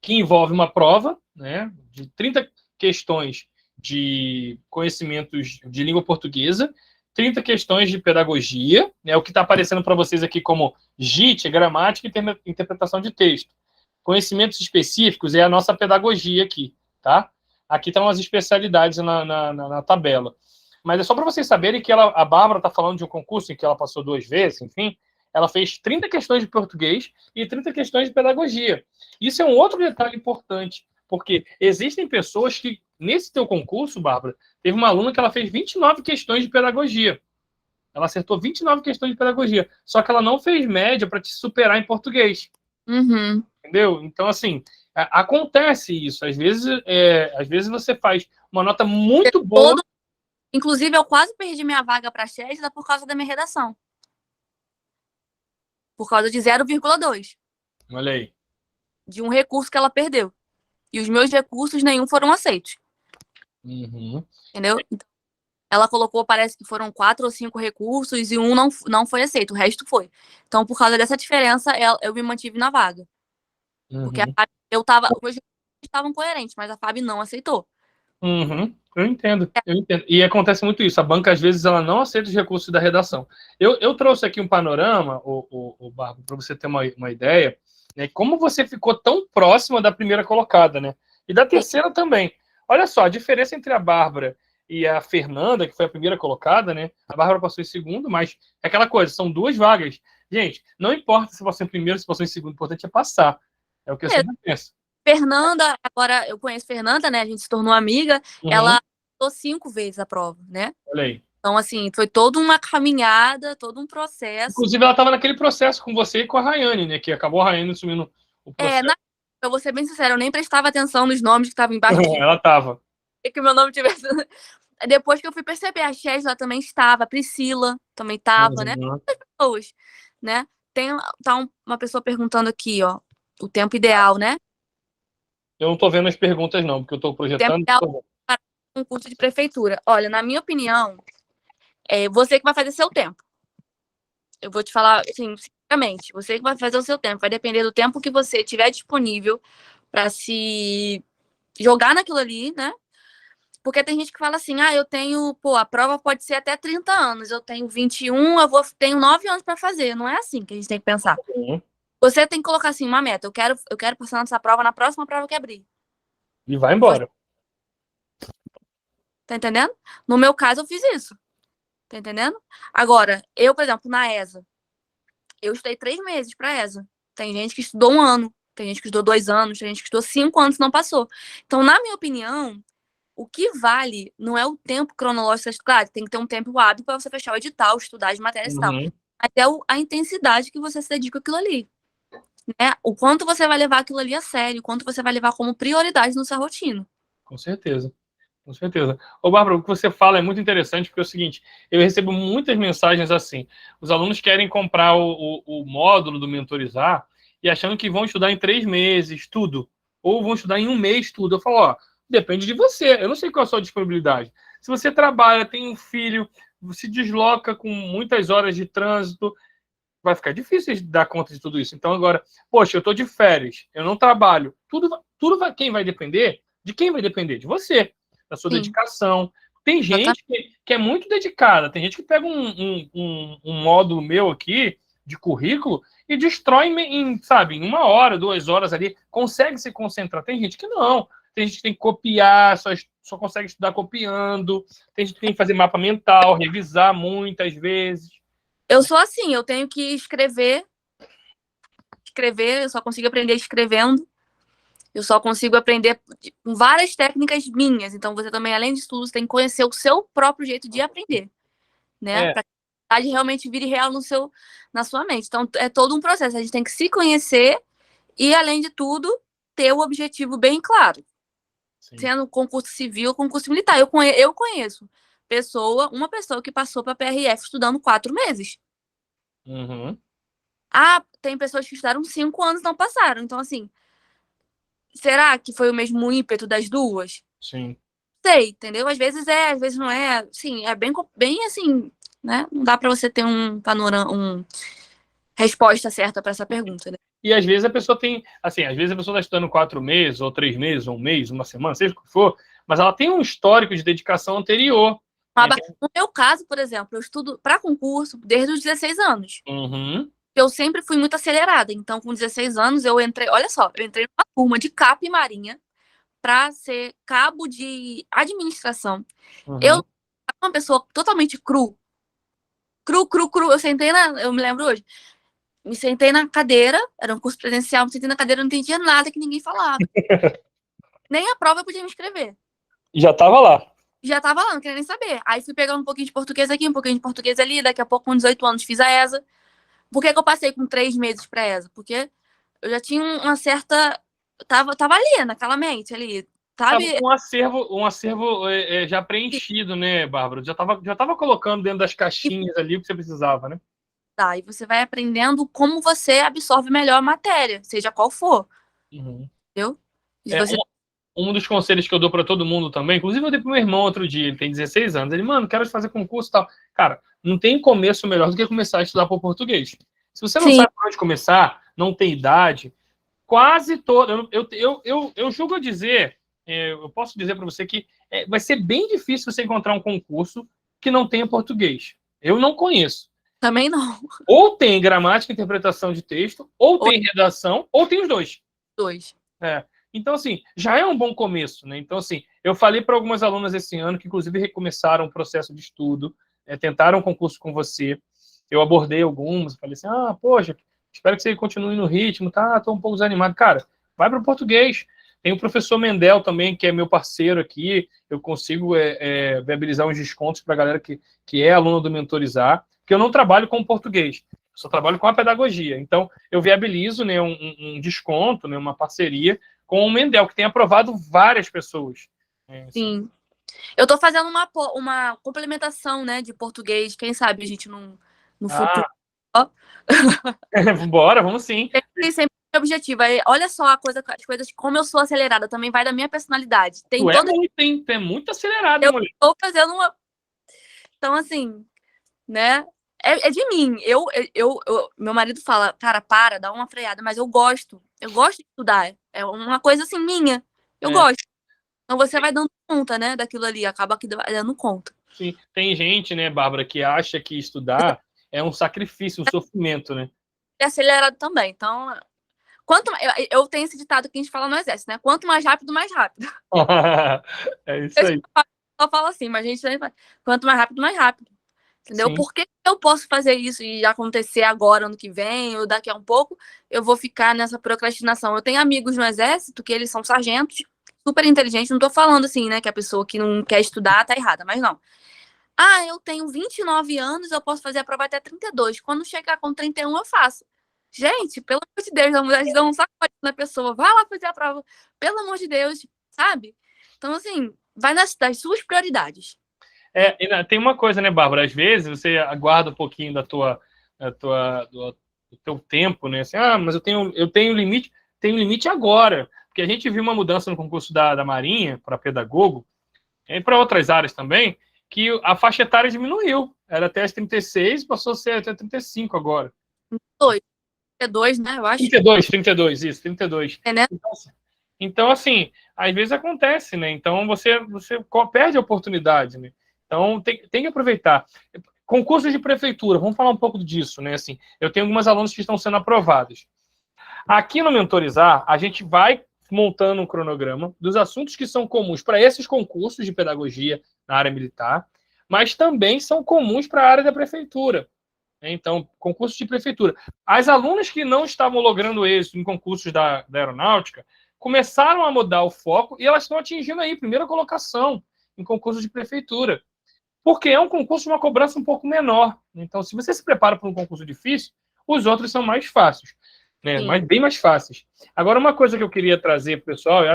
que envolve uma prova, né, de 30 questões de conhecimentos de língua portuguesa, 30 questões de pedagogia, né, o que está aparecendo para vocês aqui como JIT, gramática e interpretação de texto. Conhecimentos específicos é a nossa pedagogia aqui, tá? Aqui estão as especialidades na tabela. Mas é só para vocês saberem que a Bárbara está falando de um concurso em que ela passou 2 vezes, enfim, ela fez 30 questões de português e 30 questões de pedagogia. Isso é um outro detalhe importante, porque existem pessoas que, nesse teu concurso, Bárbara, teve uma aluna que ela fez 29 questões de pedagogia. Ela acertou 29 questões de pedagogia, só que ela não fez média para te superar em português. Uhum. Entendeu? Então, assim, acontece isso. Às vezes você faz uma nota muito boa. Inclusive, eu quase perdi minha vaga para a Chésida por causa da minha redação. Por causa de 0,2. Olha aí. De um recurso que ela perdeu. E os meus recursos, nenhum foram aceitos. Uhum. Entendeu? Ela colocou, parece que foram 4 ou 5 recursos e um não foi aceito, o resto foi. Então, por causa dessa diferença, eu me mantive na vaga. Uhum. Porque os meus recursos estavam coerentes, mas a FAB não aceitou. Uhum. Eu entendo. E acontece muito isso. A banca, às vezes, ela não aceita os recursos da redação. Eu trouxe aqui um panorama, o Barbo, para você ter uma ideia, né? Como você ficou tão próxima da primeira colocada, né? E da terceira também. Olha só, a diferença entre a Bárbara e a Fernanda, que foi a primeira colocada, né? A Bárbara passou em segundo, mas é aquela coisa, são 2 vagas. Gente, não importa se passou em primeiro, se passou em segundo, o importante é passar. É o que eu sempre penso. Fernanda, agora eu conheço Fernanda, né? A gente se tornou amiga. Uhum. Ela passou 5 vezes a prova, né? Olha aí. Então, assim, foi toda uma caminhada, todo um processo. Inclusive, ela estava naquele processo com você e com a Rayane, né? Que acabou a Rayane assumindo o processo. Eu vou ser bem sincera, eu nem prestava atenção nos nomes que estavam embaixo. Ela estava. Que o meu nome tivesse. Depois que eu fui perceber, a Chesla também estava, a Priscila também estava, né? Muitas pessoas, né? Tá uma pessoa perguntando aqui, ó, o tempo ideal, né? Eu não estou vendo as perguntas, não, porque eu estou projetando. Tempo ideal para um curso de prefeitura. Olha, na minha opinião, é você que vai fazer seu tempo. Eu vou te falar, assim, sinceramente, você que vai fazer o seu tempo. Vai depender do tempo que você tiver disponível para se jogar naquilo ali, né? Porque tem gente que fala assim, eu tenho, a prova pode ser até 30 anos, eu tenho 21, tenho 9 anos para fazer. Não é assim que a gente tem que pensar. Uhum. Você tem que colocar assim uma meta. Eu quero passar nessa prova na próxima prova que abrir. E vai embora. Tá entendendo? No meu caso, eu fiz isso. Tá entendendo? Agora, eu, por exemplo, na ESA, eu estudei 3 meses pra ESA. Tem gente que estudou 1 ano, tem gente que estudou 2 anos, tem gente que estudou 5 anos e não passou. Então, na minha opinião, o que vale não é o tempo cronológico. Claro, tem que ter um tempo hábil para você fechar o edital, estudar as matérias e tal. Uhum. Mas é a intensidade que você se dedica àquilo ali. Né? O quanto você vai levar aquilo ali a sério, o quanto você vai levar como prioridade na sua rotina. Com certeza. Com certeza. Ô, Bárbara, o que você fala é muito interessante, porque é o seguinte, eu recebo muitas mensagens assim, os alunos querem comprar o módulo do Mentorizar e achando que vão estudar em 3 meses, tudo, ou vão estudar em um mês, tudo. Eu falo, ó, depende de você, eu não sei qual é a sua disponibilidade. Se você trabalha, tem um filho, se desloca com muitas horas de trânsito, vai ficar difícil de dar conta de tudo isso. Então, agora, poxa, eu estou de férias, eu não trabalho, tudo vai, quem vai depender? De quem vai depender? De você, da sua Sim, dedicação. Tem exatamente. gente que é muito dedicada, tem gente que pega um módulo meu aqui de currículo e destrói sabe, em 1 hora, 2 horas ali, consegue se concentrar. Tem gente que não. Tem gente que tem que copiar, só consegue estudar copiando. Tem gente que tem que fazer mapa mental, revisar muitas vezes. Eu sou assim, eu tenho que escrever, eu só consigo aprender escrevendo. Eu só consigo aprender com várias técnicas minhas. Então, você também, além de tudo, você tem que conhecer o seu próprio jeito de aprender, né? É, Para que a verdade realmente vire real na sua mente. Então, é todo um processo. A gente tem que se conhecer e, além de tudo, ter o objetivo bem claro. sim. Sendo concurso civil ou concurso militar. Eu conheço uma pessoa que passou para a PRF estudando 4 meses. Uhum, Ah, tem pessoas que estudaram 5 anos e não passaram. Então, assim, será que foi o mesmo ímpeto das duas? sim. Sei, entendeu? Às vezes é, às vezes não é. Sim, é bem assim, né? Não dá para você ter um panorama, resposta certa para essa pergunta, né? E às vezes a pessoa tem, assim, às vezes a pessoa está estudando 4 meses, ou 3 meses, ou um mês, uma semana, seja o que for, mas ela tem um histórico de dedicação anterior. Né? No meu caso, por exemplo, eu estudo para concurso desde os 16 anos. Uhum. Eu sempre fui muito acelerada. Então, com 16 anos, eu entrei. Olha só, eu entrei numa turma de capa e marinha para ser cabo de administração. Eu Uhum. era uma pessoa totalmente cru. Cru, cru, cru. Eu me lembro hoje. Me sentei na cadeira, era um curso presencial, me sentei na cadeira, não entendia nada que ninguém falava. Nem a prova eu podia me inscrever. Já estava lá. Já tava lá, não queria nem saber. Aí fui pegando um pouquinho de português aqui, um pouquinho de português ali, daqui a pouco, com 18 anos, fiz a ESA. Por que que eu passei com 3 meses pra ESA? Porque eu já tinha uma certa. Tava ali, naquela mente ali, Tava sabe? com um acervo já preenchido, né, Bárbara? Já tava colocando dentro das E caixinhas ali o que você precisava, né? tá, e você vai aprendendo como você absorve melhor a matéria, seja qual for, Uhum. entendeu? E É, você. um dos conselhos que eu dou para todo mundo também, inclusive eu dei pro meu irmão outro dia, ele tem 16 anos, ele, mano, quero fazer concurso e tal. Cara, não tem começo melhor do que começar a estudar por português. Se você não Sim, sabe por onde começar, não tem idade, quase todo. Eu julgo a dizer, eu posso dizer para você que vai ser bem difícil você encontrar um concurso que não tenha português. Eu não conheço. também não. Ou tem gramática e interpretação de texto, ou Ou tem redação, ou tem os dois. dois. É. Então, assim, já é um bom começo, né? Então, assim, eu falei para algumas alunas esse ano que, inclusive, recomeçaram o processo de estudo, tentaram um concurso com você. Eu abordei algumas, falei assim: poxa, espero que você continue no ritmo, tá? Tô um pouco desanimado. Cara, vai para o português. Tem o professor Mendel também, que é meu parceiro aqui. Eu consigo viabilizar uns descontos para a galera que é aluno do Mentorizar, porque eu não trabalho com português, eu só trabalho com a pedagogia. Então, eu viabilizo, né, um desconto, né, uma parceria com o Mendel, que tem aprovado várias pessoas. Assim. Sim. Eu tô fazendo uma complementação, né, de português. Quem sabe a gente não, no futuro. Ah, bora, vamos sim. Sempre tem objetivo. Aí, olha só as coisas, como eu sou acelerada, também vai da minha personalidade. Tem Tu é todo. muito, hein? Tu é muito acelerado, hein, Eu mulher? tô fazendo uma. Então, assim, né? É de mim. Meu marido fala, cara, dá uma freada, mas eu gosto. Eu gosto de estudar. É uma coisa assim minha. Eu É, gosto. Então você vai dando conta, né, daquilo ali. Acaba que vai dando conta. sim. Tem gente, né, Bárbara, que acha que estudar é um sacrifício, um sofrimento, né? É acelerado também. Então, eu tenho esse ditado que a gente fala no exército, né? Quanto mais rápido, mais rápido. É isso aí. só fala assim, mas a gente sempre fala, quanto mais rápido, mais rápido. Entendeu? Sim. Por que eu posso fazer isso e acontecer agora, ano que vem, ou daqui a um pouco, eu vou ficar nessa procrastinação? Eu tenho amigos no exército que eles são sargentos, super inteligentes, não tô falando assim, né, que a pessoa que não quer estudar tá errada, mas não. Ah, eu tenho 29 anos, eu posso fazer a prova até 32. Quando chegar com 31, eu faço. Gente, pelo amor de Deus, a mulher dá um sacode na pessoa. Vai lá fazer a prova. Pelo amor de Deus, sabe? Então, assim, vai das suas prioridades. Tem uma coisa, né, Bárbara? Às vezes você aguarda um pouquinho do teu tempo, né? Assim, mas eu tenho limite agora. Porque a gente viu uma mudança no concurso da Marinha para pedagogo, e para outras áreas também, que a faixa etária diminuiu. Era até as 36, passou a ser até 35 agora. 32, né? Eu acho. 32, isso, 32. É, né? Então, assim, às vezes acontece, né? Então você perde a oportunidade, né? Então tem que aproveitar. Concursos de prefeitura, vamos falar um pouco disso, né? Assim, eu tenho algumas alunos que estão sendo aprovados. Aqui no Mentorizar, a gente vai montando um cronograma dos assuntos que são comuns para esses concursos de pedagogia na área militar, mas também são comuns para a área da prefeitura. Então, concursos de prefeitura. As alunas que não estavam logrando êxito em concursos da aeronáutica começaram a mudar o foco e elas estão atingindo aí primeira colocação em concursos de prefeitura. Porque é um concurso de uma cobrança um pouco menor. Então, se você se prepara para um concurso difícil, os outros são mais fáceis, né? Bem mais fáceis. Agora, uma coisa que eu queria trazer para o pessoal, eu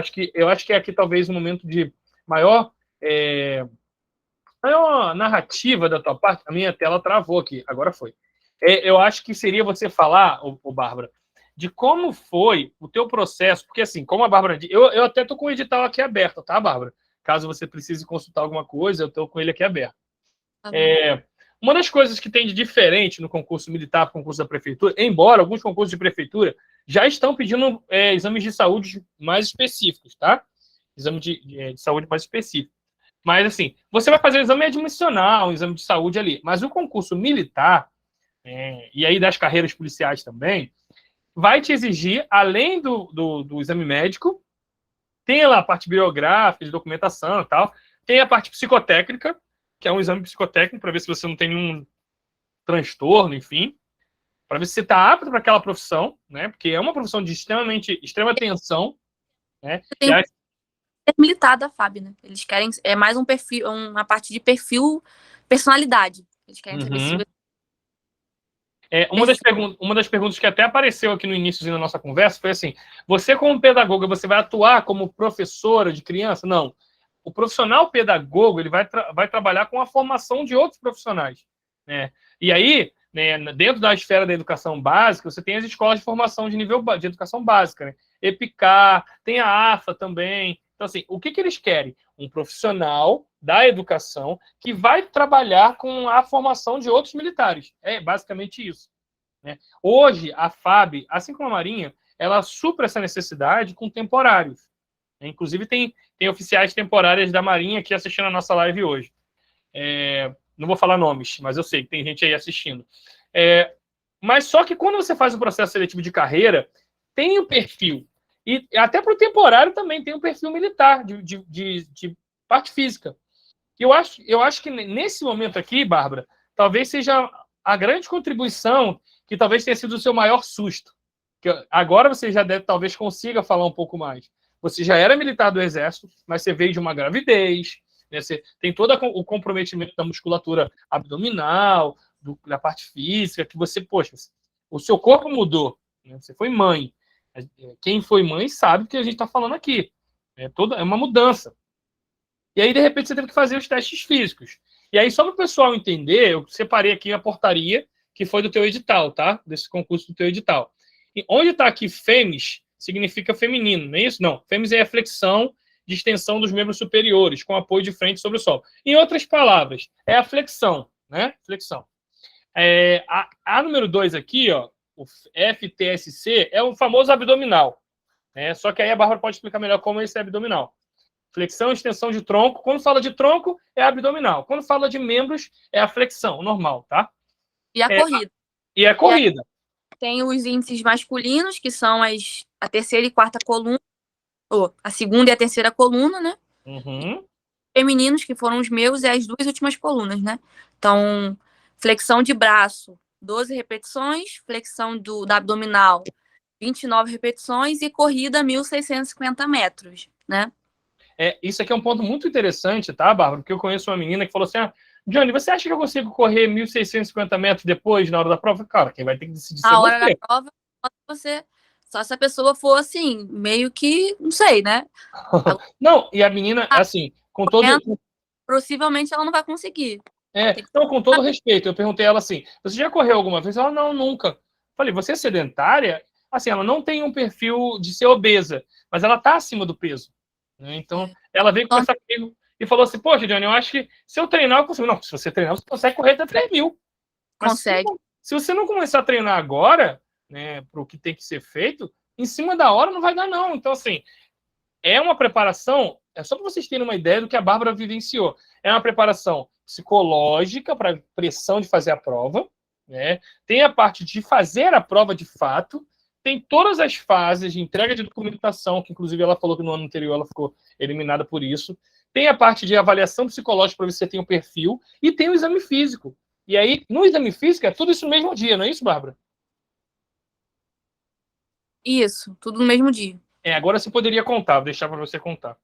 acho que é aqui talvez um momento de maior narrativa da tua parte. A minha tela travou aqui, agora foi. Eu acho que seria você falar, Bárbara, de como foi o teu processo, porque assim, como a Bárbara disse, eu até tô com o edital aqui aberto, tá, Bárbara? Caso você precise consultar alguma coisa, eu tô com ele aqui aberto. Uma das coisas que tem de diferente no concurso militar para o concurso da prefeitura, embora alguns concursos de prefeitura já estão pedindo exames de saúde mais específicos, tá? Exame de saúde mais específico. Mas, assim, você vai fazer um exame admissional, um exame de saúde ali. Mas o concurso militar, e aí das carreiras policiais também, vai te exigir, além do exame médico, tem lá a parte biográfica, de documentação e tal, tem a parte psicotécnica, que é um exame psicotécnico para ver se você não tem nenhum transtorno, enfim, para ver se você está apto para aquela profissão, né? Porque é uma profissão de extrema tensão, né? Tem militar da FAB, né? Eles querem mais um perfil, uma parte de perfil, personalidade. Eles querem saber se você... Uma das perguntas que até apareceu aqui no início da nossa conversa foi assim: você, como pedagoga, você vai atuar como professora de criança? Não. O profissional pedagogo ele vai trabalhar com a formação de outros profissionais, né? E aí, né, dentro da esfera da educação básica, você tem as escolas de formação de nível de educação básica, né? EPICAR, tem a AFA também. Então, assim, o que eles querem? Um profissional da educação que vai trabalhar com a formação de outros militares. É basicamente isso, né? Hoje, a FAB, assim como a Marinha, ela supra essa necessidade com temporários. Inclusive, tem oficiais temporárias da Marinha aqui assistindo a nossa live hoje. Não vou falar nomes, mas eu sei que tem gente aí assistindo. Mas só que quando você faz um processo seletivo de carreira, tem o perfil. E até para o temporário também tem um perfil militar, de parte física. Eu acho que nesse momento aqui, Bárbara, talvez seja a grande contribuição que talvez tenha sido o seu maior susto. Que agora você já talvez consiga falar um pouco mais. Você já era militar do Exército, mas você veio de uma gravidez, né? Você tem todo o comprometimento da musculatura abdominal, da parte física, que você, poxa, o seu corpo mudou, né? Você foi mãe. Quem foi mãe sabe o que a gente está falando aqui. É uma mudança. E aí, de repente, você teve que fazer os testes físicos. E aí, só para o pessoal entender, eu separei aqui a portaria que foi do teu edital, tá? Desse concurso do teu edital. E onde está aqui FEMES, significa feminino, não é isso? Não. FEMES é a flexão de extensão dos membros superiores, com apoio de frente sobre o solo. Em outras palavras, é a flexão, né? Flexão. A número 2 aqui, ó, o FTSC, é o famoso abdominal, né? Só que aí a Bárbara pode explicar melhor como é esse abdominal. Flexão e extensão de tronco. Quando fala de tronco, é abdominal. Quando fala de membros, é a flexão, normal, tá? E a corrida. E a corrida. Tem os índices masculinos, que são a terceira e quarta coluna, ou a segunda e a terceira coluna, né? Uhum. femininos, que foram os meus, e as 2 últimas colunas, né? Então, flexão de braço, 12 repetições, flexão da abdominal, 29 repetições e corrida 1.650 metros, né? Isso aqui é um ponto muito interessante, tá, Bárbara? Porque eu conheço uma menina que falou assim, Johnny, você acha que eu consigo correr 1.650 metros depois, na hora da prova? Cara, quem vai ter que decidir ser A hora da você. prova, só se a pessoa for assim, meio que, não sei, né? Não, e a menina, assim, com todo... Possivelmente ela não vai conseguir. Não, com todo respeito, eu perguntei a ela assim, você já correu alguma vez? Ela, não, nunca. Falei, você é sedentária? Assim, ela não tem um perfil de ser obesa, mas ela tá acima do peso. Né? Então, ela veio conversar comigo e falou assim, poxa, Johnny, eu acho que se eu treinar, eu consigo. Não, se você treinar, você consegue correr até 3.000. Mas consegue. se você não começar a treinar agora, né, para o que tem que ser feito, em cima da hora não vai dar, não. Então, assim, é uma preparação, é só para vocês terem uma ideia do que a Bárbara vivenciou. É uma preparação psicológica para a pressão de fazer a prova, né? Tem a parte de fazer a prova de fato, tem todas as fases de entrega de documentação, que inclusive ela falou que no ano anterior ela ficou eliminada por isso. Tem a parte de avaliação psicológica para ver se você tem o perfil, e tem o exame físico. E aí, no exame físico, é tudo isso no mesmo dia, não é isso, Bárbara? Isso, tudo no mesmo dia. Agora você poderia contar, vou deixar para você contar.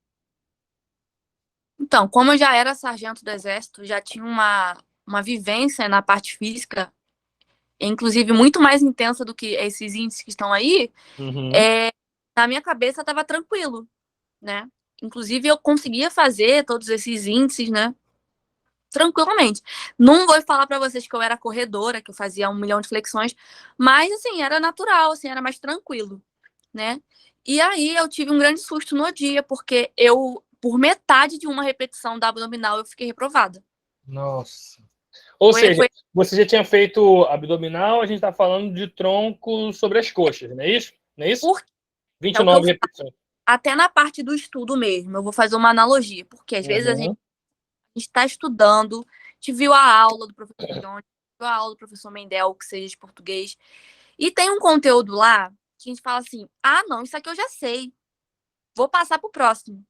Então, como eu já era sargento do Exército, já tinha uma vivência na parte física, inclusive muito mais intensa do que esses índices que estão aí, na minha cabeça estava tranquilo, né? Inclusive, eu conseguia fazer todos esses índices, né? Tranquilamente. Não vou falar para vocês que eu era corredora, que eu fazia 1 milhão de flexões, mas, assim, era natural, assim, era mais tranquilo, né? E aí eu tive um grande susto no dia, porque por metade de uma repetição da abdominal, eu fiquei reprovada. Nossa. Ou seja, você já tinha feito abdominal, a gente está falando de tronco sobre as coxas, não é isso? Não é isso? Por 29 repetições. Até na parte do estudo mesmo, eu vou fazer uma analogia, porque às vezes a gente está estudando, a gente viu a aula do professor Johnny, viu a aula do professor Mendel, que seja de português, e tem um conteúdo lá que a gente fala assim, não, isso aqui eu já sei, vou passar pro próximo.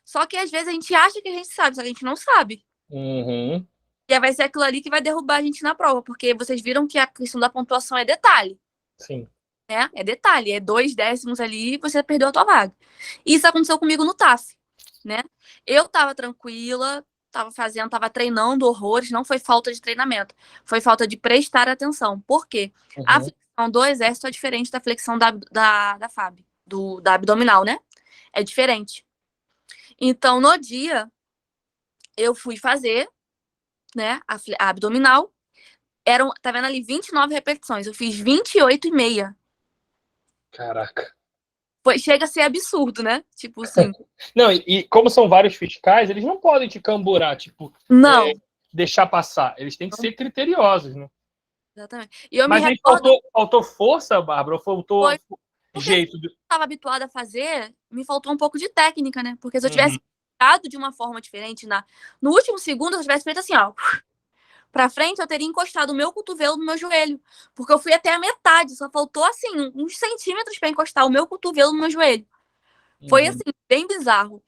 Só que às vezes a gente acha que a gente sabe, só que a gente não sabe. E aí vai ser aquilo ali que vai derrubar a gente na prova, porque vocês viram que a questão da pontuação é detalhe. Sim. Né? É detalhe, é 2 décimos ali e você perdeu a tua vaga. Isso aconteceu comigo no TAF, né? Eu tava tranquila, tava treinando horrores, não foi falta de treinamento, foi falta de prestar atenção. Por quê? A flexão do Exército é diferente da flexão da FAB, da abdominal, né? É diferente. Então, no dia, eu fui fazer, né, a abdominal, tá vendo ali 29 repetições, eu fiz 28,5. Caraca. Chega a ser absurdo, né? Tipo assim. Não, e como são vários fiscais, eles não podem te camburar, tipo, não. Deixar passar. Eles têm que ser criteriosos, né? Exatamente. E eu Mas me recordo... faltou força, Bárbara? Ou faltou jeito? Eu estava habituada a fazer, me faltou um pouco de técnica, né? Porque se eu tivesse feito de uma forma diferente, no último segundo, se eu tivesse feito assim, ó, pra frente, eu teria encostado o meu cotovelo no meu joelho. Porque eu fui até a metade, só faltou, assim, uns centímetros para encostar o meu cotovelo no meu joelho. Foi, assim, bem bizarro.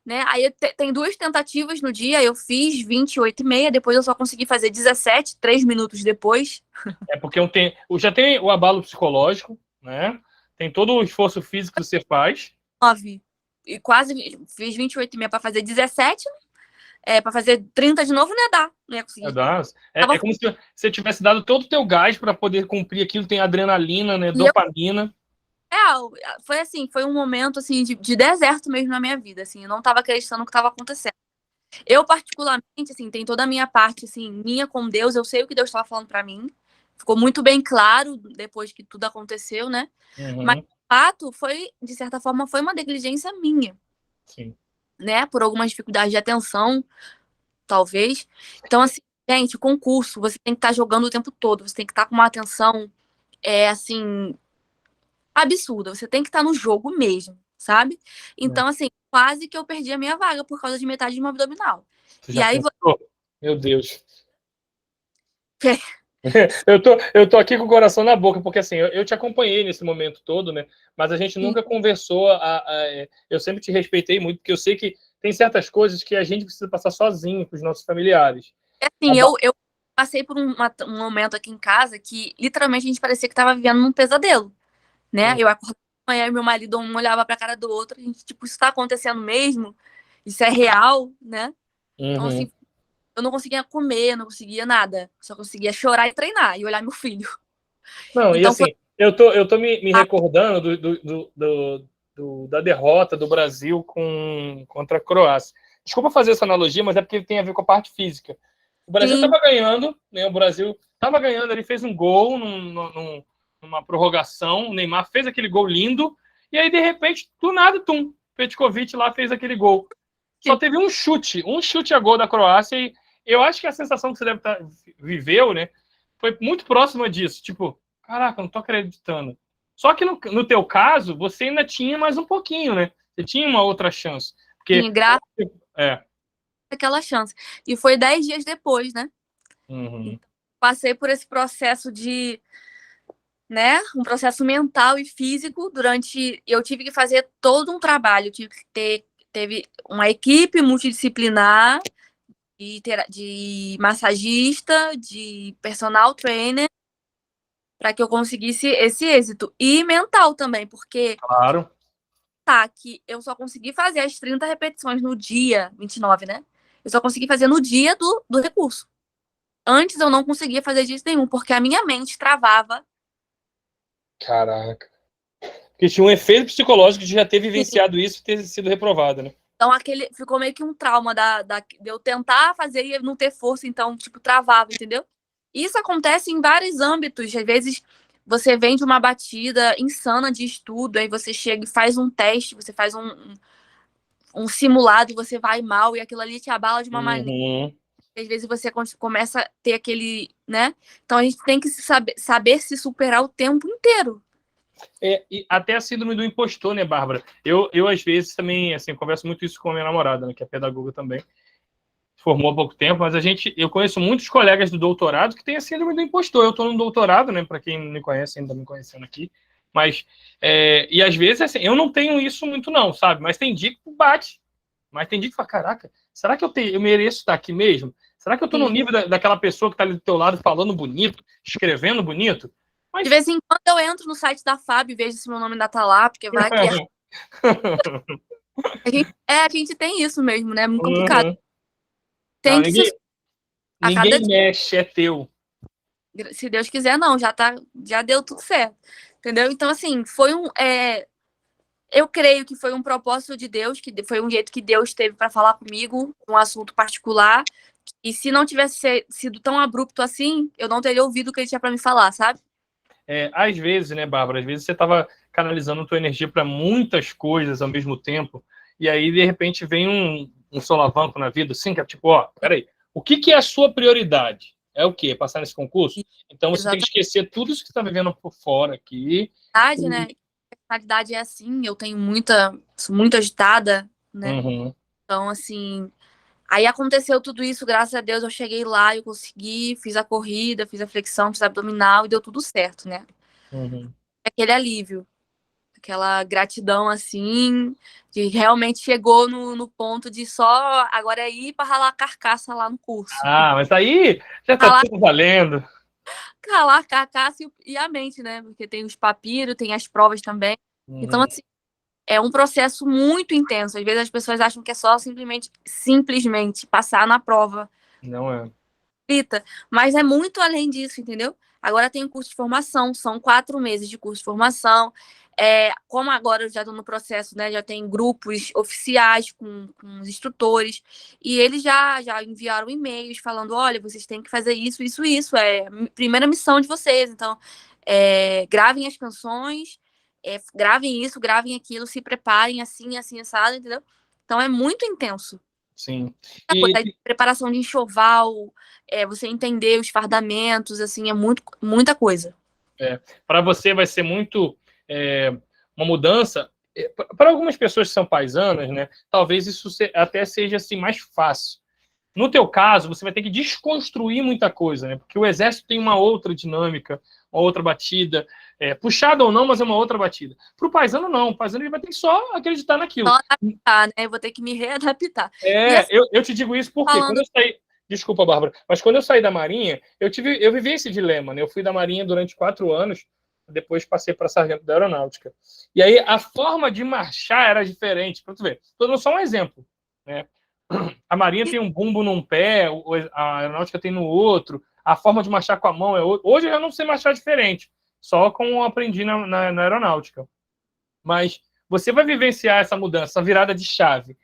Né? Aí tem 2 tentativas no dia, eu fiz 28,5, depois eu só consegui fazer 17, 3 minutos depois. É porque já tem o abalo psicológico, né? Tem todo o esforço físico que você faz. 9. E quase fiz 28,5 para fazer 17. Para fazer 30 de novo, não ia dar. Não ia conseguir. É como se você tivesse dado todo o teu gás para poder cumprir aquilo. Tem adrenalina, né? Dopamina. Foi assim, foi um momento assim de deserto mesmo na minha vida, assim, eu não estava acreditando no que estava acontecendo. Eu particularmente, assim, tem toda a minha parte assim, minha com Deus, eu sei o que Deus estava falando para mim. Ficou muito bem claro depois que tudo aconteceu, né? Mas o fato foi, de certa forma, foi uma negligência minha. Sim. Né? Por algumas dificuldades de atenção, talvez. Então, assim, gente, o concurso, você tem que estar jogando o tempo todo, você tem que estar com uma atenção, assim, absurda. Você tem que estar no jogo mesmo, sabe? Então, assim, quase que eu perdi a minha vaga por causa de metade de uma abdominal. E aí, meu Deus. É. Eu tô aqui com o coração na boca, porque assim, eu te acompanhei nesse momento todo, né? Mas a gente nunca conversou. Eu sempre te respeitei muito, porque eu sei que tem certas coisas que a gente precisa passar sozinho com os nossos familiares. Assim, eu passei por um momento aqui em casa que literalmente a gente parecia que estava vivendo num pesadelo, né? Eu acordava de manhã e meu marido um olhava pra cara do outro, a gente, tipo, isso tá acontecendo mesmo? Isso é real, né? Então, assim, eu não conseguia comer, não conseguia nada. Só conseguia chorar e treinar e olhar meu filho. Não, e Então assim, eu tô me recordando da derrota do Brasil contra a Croácia. Desculpa fazer essa analogia, mas é porque tem a ver com a parte física. O Brasil estava ganhando, né? O Brasil estava ganhando, ele fez um gol numa prorrogação, o Neymar fez aquele gol lindo, e aí, de repente, do nada, Petkovic lá fez aquele gol. Só teve um chute a gol da Croácia, e eu acho que a sensação que você viveu, né, foi muito próxima disso. Tipo, caraca, não tô acreditando. Só que no teu caso, você ainda tinha mais um pouquinho, né? Você tinha uma outra chance. Porque... Sim, graças aquela chance. E foi 10 dias depois, né? Então, passei por esse processo de, né, um processo mental e físico eu tive que fazer todo um trabalho, teve uma equipe multidisciplinar de massagista, de personal trainer, para que eu conseguisse esse êxito. E mental também, porque claro, que eu só consegui fazer as 30 repetições no dia 29, né? Eu só consegui fazer no dia do recurso. Antes eu não conseguia fazer disso nenhum, porque a minha mente travava. Caraca. Porque tinha um efeito psicológico de já ter vivenciado isso e ter sido reprovado, né? Então, ficou meio que um trauma de eu tentar fazer e não ter força, então, tipo, travava, entendeu? Isso acontece em vários âmbitos. Às vezes, você vem de uma batida insana de estudo, aí você chega e faz um teste, você faz um simulado, você vai mal, e aquilo ali te abala de uma maneira. Às vezes você começa a ter aquele, né? Então, a gente tem que saber se superar o tempo inteiro. E até a síndrome do impostor, né, Bárbara? Eu às vezes também, assim, converso muito isso com a minha namorada, né, que é pedagoga também, formou há pouco tempo, mas eu conheço muitos colegas do doutorado que têm a síndrome do impostor. Eu estou no doutorado, né, para quem não me conhece, ainda me conhecendo aqui, mas, e às vezes, assim, eu não tenho isso muito não, sabe? Mas tem dia que bate, mas tem dia que fala, caraca, será que eu mereço estar aqui mesmo? Será que eu estou no nível daquela pessoa que está ali do teu lado falando bonito, escrevendo bonito? Mas... De vez em quando eu entro no site da FAB e vejo se meu nome ainda tá lá, porque vai que a gente tem isso mesmo, né? É muito complicado. Tem que se... Ninguém mexe, é teu. Se Deus quiser, não, já deu tudo certo. Entendeu? Então, assim, foi eu creio que foi um propósito de Deus, que foi um jeito que Deus teve para falar comigo, um assunto particular. E se não tivesse sido tão abrupto assim, eu não teria ouvido o que ele tinha para me falar, sabe? Às vezes, né, Bárbara? Às vezes você estava canalizando tua energia para muitas coisas ao mesmo tempo, e aí, de repente, vem um solavanco na vida, assim, que é tipo, ó, peraí, o que é a sua prioridade? É o quê? Passar nesse concurso? Então você tem que esquecer tudo isso que você está vivendo por fora aqui. Né? A personalidade é assim, eu tenho sou muito agitada, né? Então, assim, aí aconteceu tudo isso, graças a Deus eu cheguei lá, eu consegui, fiz a corrida, fiz a flexão, fiz abdominal e deu tudo certo, né? Aquele alívio, aquela gratidão, assim, de realmente chegou no ponto de só agora é ir para ralar a carcaça lá no curso. Ah, mas aí já tá tudo valendo. Ralar a carcaça e a mente, né? Porque tem os papiros, tem as provas também. Então, assim, é um processo muito intenso. Às vezes as pessoas acham que é só simplesmente passar na prova. Não é. Mas é muito além disso, entendeu? Agora tem o curso de formação, são 4 meses de curso de formação. Como agora eu já estou no processo, né? Já tem grupos oficiais com os instrutores, e eles já enviaram e-mails falando: olha, vocês têm que fazer isso, isso, isso. É a primeira missão de vocês. Então, gravem as canções, gravem isso, gravem aquilo, se preparem assim, assim, assado, entendeu? Então é muito intenso. Sim. Preparação de enxoval, você entender os fardamentos, assim, é muita coisa. Para você vai ser muito uma mudança. Para algumas pessoas que são paisanas, né? Talvez isso até seja assim mais fácil. No teu caso, você vai ter que desconstruir muita coisa, né? Porque o exército tem uma outra dinâmica, uma outra batida, puxada ou não, mas é uma outra batida. Para o paisano, não. O paisano ele vai ter que só acreditar naquilo. Só adaptar, né? Eu vou ter que me readaptar. E É, assim, eu te digo isso porque quando falando. eu saí. Desculpa, Bárbara, mas quando eu saí da Marinha, eu vivi esse dilema, né? Eu fui da Marinha durante 4 anos, depois passei para sargento da Aeronáutica. E aí a forma de marchar era diferente. Para tu ver, estou dando só um exemplo, né? A Marinha tem um bumbo num pé, a Aeronáutica tem no outro, a forma de marchar com a mão é outra. Hoje eu já não sei marchar diferente, só como eu aprendi na Aeronáutica. Mas você vai vivenciar essa mudança, essa virada de chave.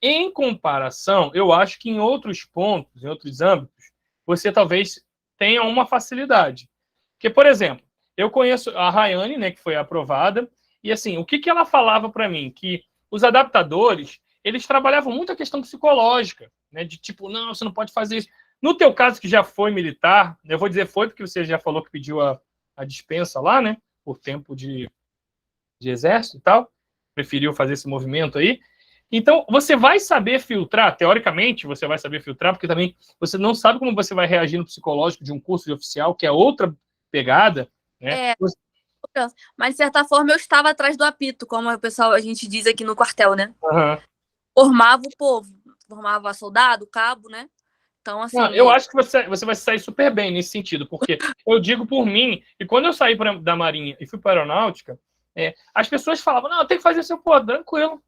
Em comparação, eu acho que em outros pontos, em outros âmbitos, você talvez tenha uma facilidade. Porque, por exemplo, eu conheço a Rayane, né, que foi aprovada, e assim, o que ela falava para mim? Que os adaptadores, eles trabalhavam muito a questão psicológica, né, de tipo, não, você não pode fazer isso. No teu caso, que já foi militar, eu vou dizer foi, porque você já falou que pediu a dispensa lá, né, por tempo de exército e tal, preferiu fazer esse movimento aí. Então, você vai saber filtrar, teoricamente, você vai saber filtrar, porque também você não sabe como você vai reagir no psicológico de um curso de oficial, que é outra pegada, né? É, mas de certa forma eu estava atrás do apito, como o pessoal a gente diz aqui no quartel, né? Uhum. Formava o povo, formava soldado, cabo, né? Então, assim. Não, eu acho que você vai sair super bem nesse sentido, porque eu digo por mim, e quando eu saí da Marinha e fui para a Aeronáutica, as pessoas falavam, não, tem que fazer seu pô, tranquilo.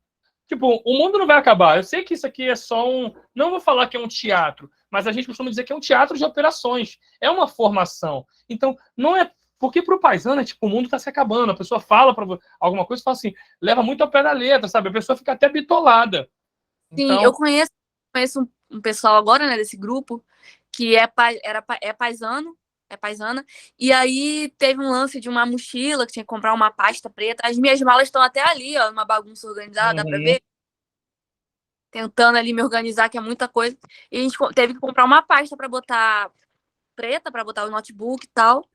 Tipo, o mundo não vai acabar. Eu sei que isso aqui é só um. Não vou falar que é um teatro, mas a gente costuma dizer que é um teatro de operações. É uma formação. Então, não é. Porque para o paisano, tipo, o mundo está se acabando. A pessoa fala para alguma coisa e fala assim, leva muito ao pé da letra, sabe? A pessoa fica até bitolada. Sim, eu Então. conheço um pessoal agora, né, desse grupo, que é paisano, é paisana, e aí teve um lance de uma mochila que tinha que comprar uma pasta preta. As minhas malas estão até ali, ó, numa bagunça organizada, dá pra ver? Tentando ali me organizar, que é muita coisa. E a gente teve que comprar uma pasta para botar preta, para botar o notebook e tal.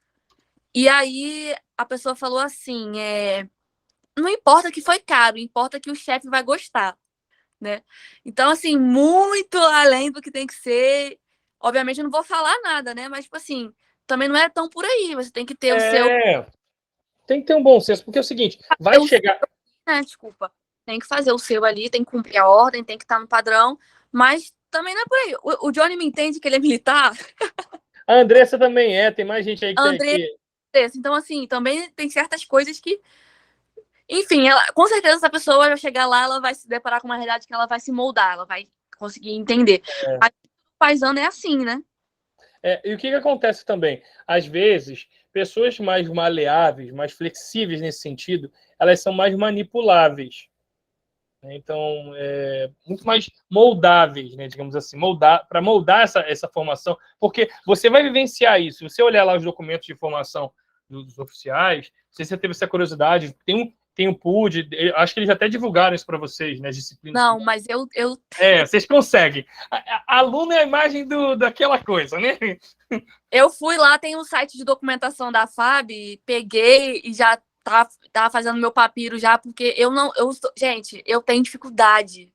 E aí a pessoa falou assim, não importa que foi caro, importa que o chefe vai gostar, né? Então, assim, muito além do que tem que ser. Obviamente, eu não vou falar nada, né? Mas, tipo assim, também não é tão por aí. Você tem que ter o seu. Tem que ter um bom senso, porque é o seguinte, vai chegar. Desculpa. Tem que fazer o seu ali, tem que cumprir a ordem, tem que estar no padrão. Mas também não é por aí. O Johnny me entende que ele é militar. A Andressa também tem mais gente aí A André, então, assim, também tem certas coisas que. Enfim, com certeza essa pessoa vai chegar lá, ela vai se deparar com uma realidade que ela vai se moldar, ela vai conseguir entender. Mas o paisano é assim, né? E o que acontece também? Às vezes, pessoas mais maleáveis, mais flexíveis nesse sentido, elas são mais manipuláveis. Né? Então, muito mais moldáveis, né? Digamos assim, para moldar essa formação, porque você vai vivenciar isso. Se você olhar lá os documentos de formação dos oficiais, não sei se você teve essa curiosidade, tem um PUD, acho que eles até divulgaram isso para vocês, né? Disciplinas. Não, mas eu. Vocês conseguem. Aluno é a imagem daquela coisa, né? Eu fui lá, tem um site de documentação da FAB, peguei e já tava fazendo meu papiro já, porque eu não. Gente, eu tenho dificuldade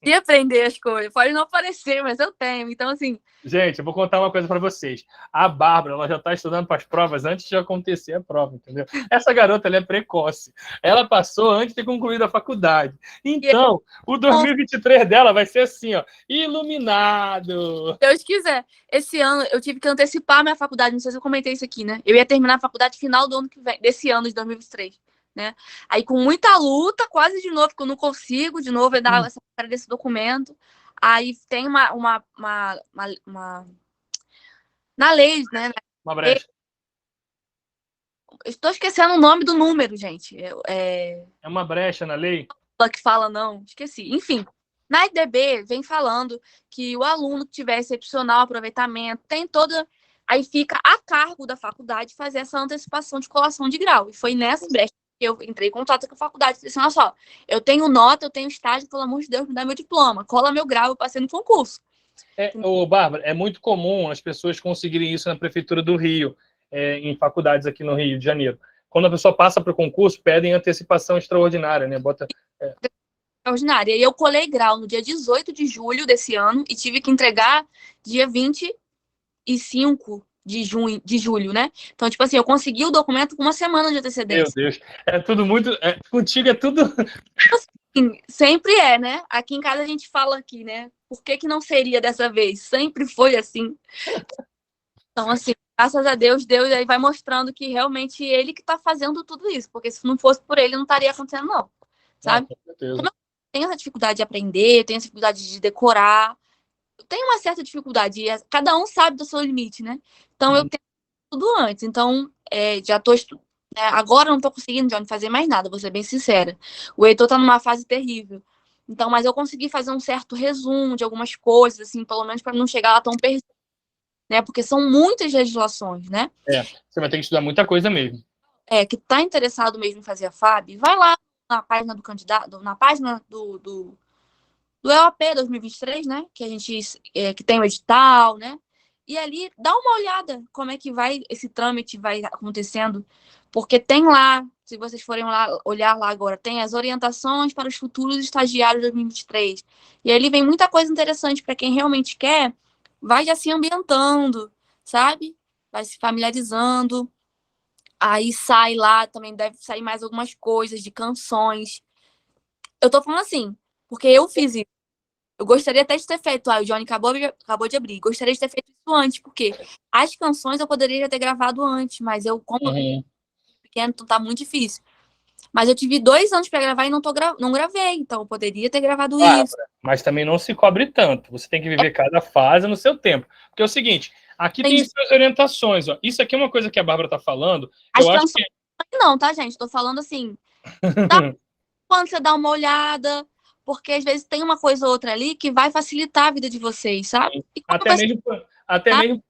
de aprender as coisas. Pode não parecer, mas eu tenho. Então, assim. Gente, eu vou contar uma coisa para vocês. A Bárbara, ela já está estudando para as provas antes de acontecer a prova, entendeu? Essa garota, ela é precoce. Ela passou antes de ter concluído a faculdade. Então, o 2023 dela vai ser assim, ó, iluminado. Deus quiser. Esse ano eu tive que antecipar minha faculdade. Não sei se eu comentei isso aqui, né? Eu ia terminar a faculdade final do ano que vem, desse ano de 2023, né? Aí com muita luta, quase de novo, porque eu não consigo de novo dar essa cara desse documento. Aí tem uma na lei, né? Uma brecha. Estou esquecendo o nome do número, gente. É uma brecha na lei? Que fala, não, esqueci. Enfim, na IDB vem falando que o aluno que tiver excepcional aproveitamento tem toda. Aí fica a cargo da faculdade fazer essa antecipação de colação de grau. E foi nessa brecha que eu entrei em contato com a faculdade. Disse assim, olha só, eu tenho nota, eu tenho estágio, pelo amor de Deus, me dá meu diploma. Cola meu grau, eu passei no concurso. Bárbara, é muito comum as pessoas conseguirem isso na Prefeitura do Rio, em faculdades aqui no Rio de Janeiro. Quando a pessoa passa para o concurso, pedem antecipação extraordinária, né? extraordinária. E eu colei grau no dia 18 de julho desse ano e tive que entregar dia 25 de julho, né? Então, tipo assim, eu consegui o documento com uma semana de Meu antecedência. Deus. É tudo muito. Contigo é tudo. Sim, sempre é, né? Aqui em casa a gente fala aqui, né? Por que que não seria dessa vez? Sempre foi assim. Então, assim, graças a Deus, Deus aí vai mostrando que realmente ele que tá fazendo tudo isso. Porque se não fosse por ele, não estaria acontecendo, não. Não, Sabe? com certeza. Como eu tenho essa dificuldade de aprender, tenho essa dificuldade de decorar, eu tenho uma certa dificuldade. Cada um sabe do seu limite, né? Então, eu tenho tudo antes. Então, já tô estudando. Agora eu não tô conseguindo, Johnny, fazer mais nada, vou ser bem sincera. O Heitor tá numa fase terrível. Então, mas eu consegui fazer um certo resumo de algumas coisas, assim, pelo menos para não chegar lá tão perdido, né? Porque são muitas legislações, né? Você vai ter que estudar muita coisa mesmo. Que tá interessado mesmo em fazer a FAB, vai lá na página do candidato, na página do EOP 2023, né? Que a gente que tem o edital, né? E ali dá uma olhada como é que vai esse trâmite vai acontecendo, porque tem lá, se vocês forem lá olhar lá agora, tem as orientações para os futuros estagiários de 2023. E ali vem muita coisa interessante para quem realmente quer, vai já se ambientando, sabe? Vai se familiarizando. Aí sai lá, também deve sair mais algumas coisas de canções. Eu tô falando assim, porque eu fiz isso. Eu gostaria até de ter feito, o Johnny acabou de abrir. Gostaria de ter feito isso antes, porque as canções eu poderia ter gravado antes, mas como eu Uhum. pequeno, então tá muito difícil. Mas eu tive 2 anos para gravar e não gravei, então eu poderia ter gravado isso. Mas também não se cobre tanto. Você tem que viver cada fase no seu tempo. Porque é o seguinte, aqui tem Entendi. suas orientações. Ó. Isso aqui é uma coisa que a Bárbara está falando. As Eu acho canções não, tá, gente? Tô falando assim, dá que. quando você dá uma olhada, porque às vezes tem uma coisa ou outra ali que vai facilitar a vida de vocês, sabe? E como Até você mesmo, até tá, mesmo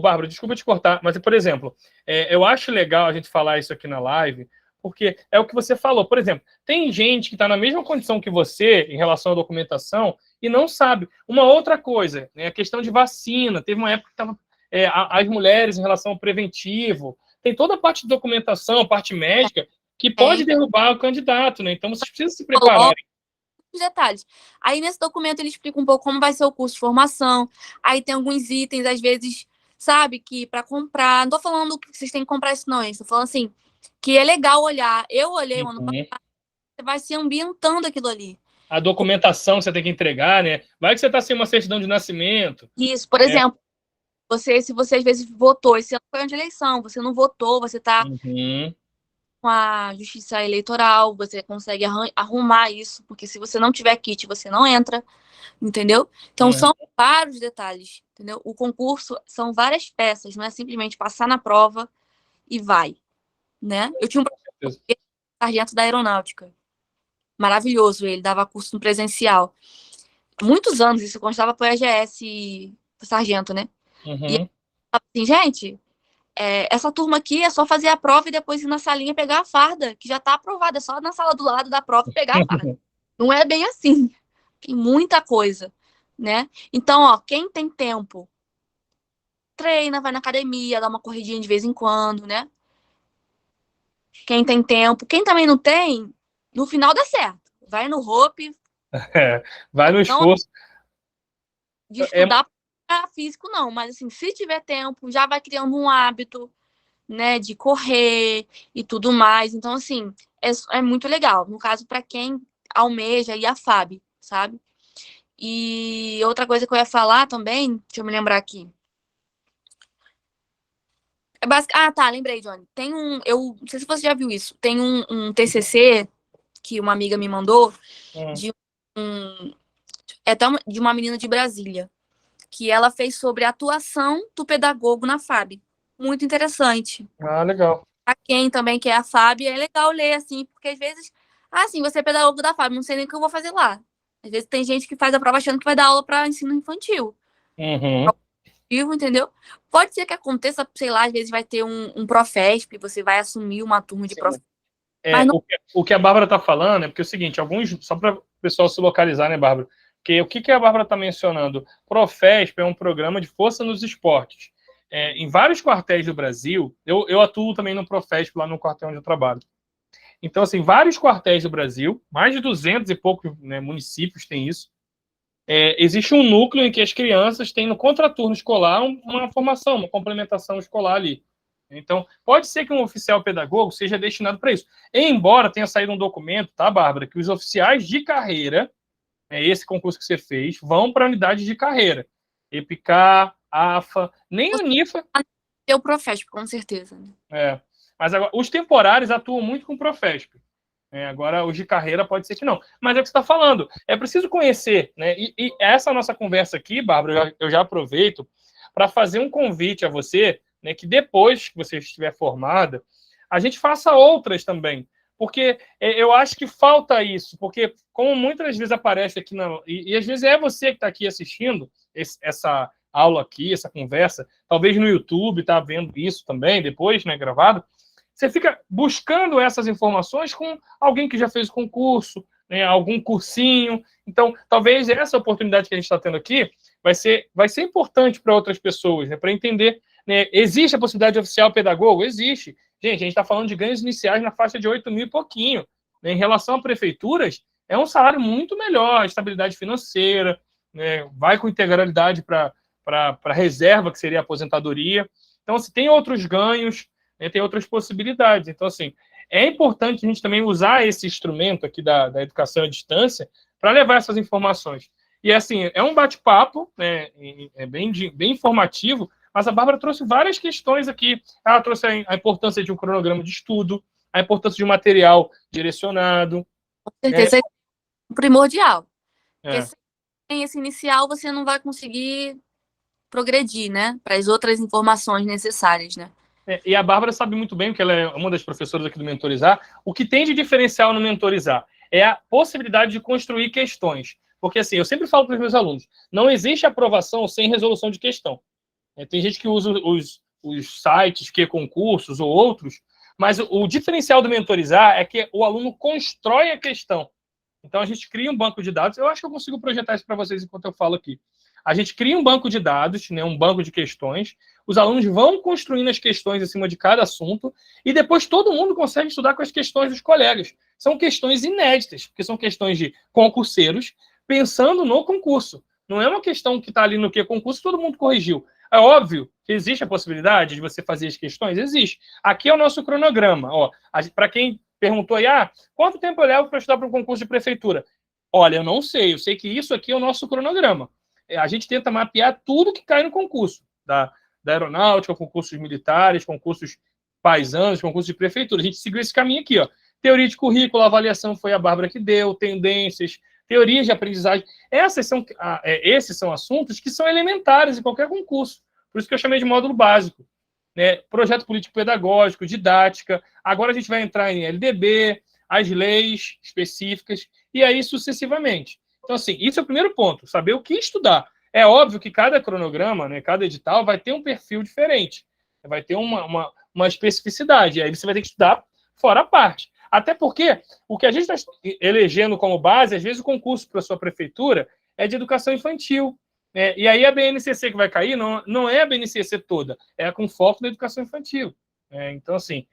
Bárbara, desculpa te cortar, mas, por exemplo, eu acho legal a gente falar isso aqui na live, porque é o que você falou. Por exemplo, tem gente que está na mesma condição que você em relação à documentação e não sabe. Uma outra coisa, né, a questão de vacina. Teve uma época que estava as mulheres em relação ao preventivo. Tem toda a parte de documentação, a parte médica, que pode tem, derrubar o candidato, né? Então vocês precisam se preparar. coloca os detalhes. Aí nesse documento ele explica um pouco como vai ser o curso de formação. Aí tem alguns itens, às vezes, sabe, que para comprar. Não tô falando que vocês têm que comprar isso, não, hein? Tô falando assim, que é legal olhar. Eu olhei o ano Uhum. passado, você vai se ambientando aquilo ali. A documentação que você tem que entregar, né? Vai que você está sem uma certidão de nascimento. Isso, por Né? exemplo, se você às vezes votou, esse ano foi ano de eleição, você não votou, você tá Uhum. com a justiça eleitoral, você consegue arrumar isso, porque se você não tiver kit, você não entra, entendeu? Então Uhum. são vários detalhes, entendeu? O concurso são várias peças, não é simplesmente passar na prova e vai, né? Eu tinha um professor, sargento da aeronáutica, maravilhoso, ele dava curso no presencial. Muitos anos, isso constava para o EGS sargento, né? E Uhum. assim, gente, essa turma aqui é só fazer a prova e depois ir na salinha pegar a farda, que já está aprovada, é só na sala do lado da prova pegar a farda. Não é bem assim. Tem muita coisa, né? Então, ó, quem tem tempo, treina, vai na academia, dá uma corridinha de vez em quando, né? Quem tem tempo, quem também não tem, no final dá certo. Vai no Hope, Vai no não esforço. de É, estudar para físico, não, mas assim, se tiver tempo, já vai criando um hábito, né, de correr e tudo mais. Então, assim, é muito legal. No caso, para quem almeja ir a FAB, sabe? E outra coisa que eu ia falar também, deixa eu me lembrar aqui. Ah, tá, lembrei, Johnny. Eu não sei se você já viu isso. Tem um TCC que uma amiga me mandou de um, de uma menina de Brasília, que ela fez sobre a atuação do pedagogo na FAB. Muito interessante. legal. Pra quem também quer a FAB, é legal ler, assim, porque às vezes, sim, você é pedagogo da FAB, não sei nem o que eu vou fazer lá. Às vezes tem gente que faz a prova achando que vai dar aula para ensino infantil. Uhum. Entendeu? Pode ser que aconteça, sei lá, às vezes vai ter um Profesp, você vai assumir uma turma de Profesp. Mas não... O que a Bárbara está falando é porque é o seguinte, só para o pessoal se localizar, né, Bárbara? Porque o que a Bárbara está mencionando? Profesp é um programa de força nos esportes. Em vários quartéis do Brasil, eu atuo também no Profesp, lá no quartel onde eu trabalho. Então, assim, vários quartéis do Brasil, mais de 200 e poucos, né, municípios têm isso. Existe um núcleo em que as crianças têm no contraturno escolar uma formação, uma complementação escolar ali. Então, pode ser que um oficial pedagogo seja destinado para isso. Embora tenha saído um documento, tá, Bárbara, que os oficiais de carreira, esse concurso que você fez, vão para a unidade de carreira. EPICAR, AFA, nem UNIFA. Eu Profesp, com certeza. Mas agora, os temporários atuam muito com o Profesp. Agora, os de carreira pode ser que não. Mas é o que você está falando. É preciso conhecer, né? E essa nossa conversa aqui, Bárbara, eu já aproveito para fazer um convite a você, né, que depois que você estiver formada, a gente faça outras também. Porque eu acho que falta isso. Porque, como muitas vezes aparece aqui, e às vezes é você que está aqui assistindo essa aula aqui, essa conversa, talvez no YouTube está vendo isso também, depois, né, gravado. Você fica buscando essas informações com alguém que já fez o concurso, né, algum cursinho. Então, talvez essa oportunidade que a gente está tendo aqui vai ser importante para outras pessoas, né, para entender. Né, existe a possibilidade de oficial pedagogo? Existe. Gente, a gente está falando de ganhos iniciais na faixa de 8 mil e pouquinho. Né, em relação a prefeituras, é um salário muito melhor, estabilidade financeira, né, vai com integralidade para a reserva, que seria a aposentadoria. Então, se tem outros ganhos, tem outras possibilidades. Então, assim, é importante a gente também usar esse instrumento aqui da educação à distância para levar essas informações. E, assim, é um bate-papo, né, bem informativo, mas a Bárbara trouxe várias questões aqui. Ela trouxe a importância de um cronograma de estudo, a importância de um material direcionado. Com certeza, é primordial. Porque É. se tem esse inicial, você não vai conseguir progredir, né, para as outras informações necessárias, né? E a Bárbara sabe muito bem, porque ela é uma das professoras aqui do Mentorizar, o que tem de diferencial no Mentorizar é a possibilidade de construir questões. Porque, assim, eu sempre falo para os meus alunos, não existe aprovação sem resolução de questão. Tem gente que usa os sites, que concursos ou outros, mas o diferencial do Mentorizar é que o aluno constrói a questão. Então, a gente cria um banco de dados. Eu acho que eu consigo projetar isso para vocês enquanto eu falo aqui. A gente cria um banco de dados, né, um banco de questões. Os alunos vão construindo as questões em cima de cada assunto e depois todo mundo consegue estudar com as questões dos colegas. São questões inéditas, porque são questões de concurseiros pensando no concurso. Não é uma questão que está ali no que concurso todo mundo corrigiu. É óbvio que existe a possibilidade de você fazer as questões? Existe. Aqui é o nosso cronograma. Para quem perguntou aí, quanto tempo eu levo para estudar para um concurso de prefeitura? Olha, eu não sei. Eu sei que isso aqui é o nosso cronograma. A gente tenta mapear tudo que cai no concurso, da aeronáutica, concursos militares, concursos paisanos, concursos de prefeitura. A gente seguiu esse caminho aqui, ó. Teoria de currículo, a avaliação foi a Bárbara que deu, tendências, teorias de aprendizagem. Esses são assuntos que são elementares em qualquer concurso. Por isso que eu chamei de módulo básico. Né? Projeto político-pedagógico, didática. Agora a gente vai entrar em LDB, as leis específicas, e aí sucessivamente. Então, assim, isso é o primeiro ponto, saber o que estudar. É óbvio que cada cronograma, né, cada edital vai ter um perfil diferente, vai ter uma especificidade, e aí você vai ter que estudar fora a parte. Até porque o que a gente está elegendo como base, às vezes o concurso para a sua prefeitura é de educação infantil, né? E aí a BNCC que vai cair não é a BNCC toda, é com foco na educação infantil. Então, assim,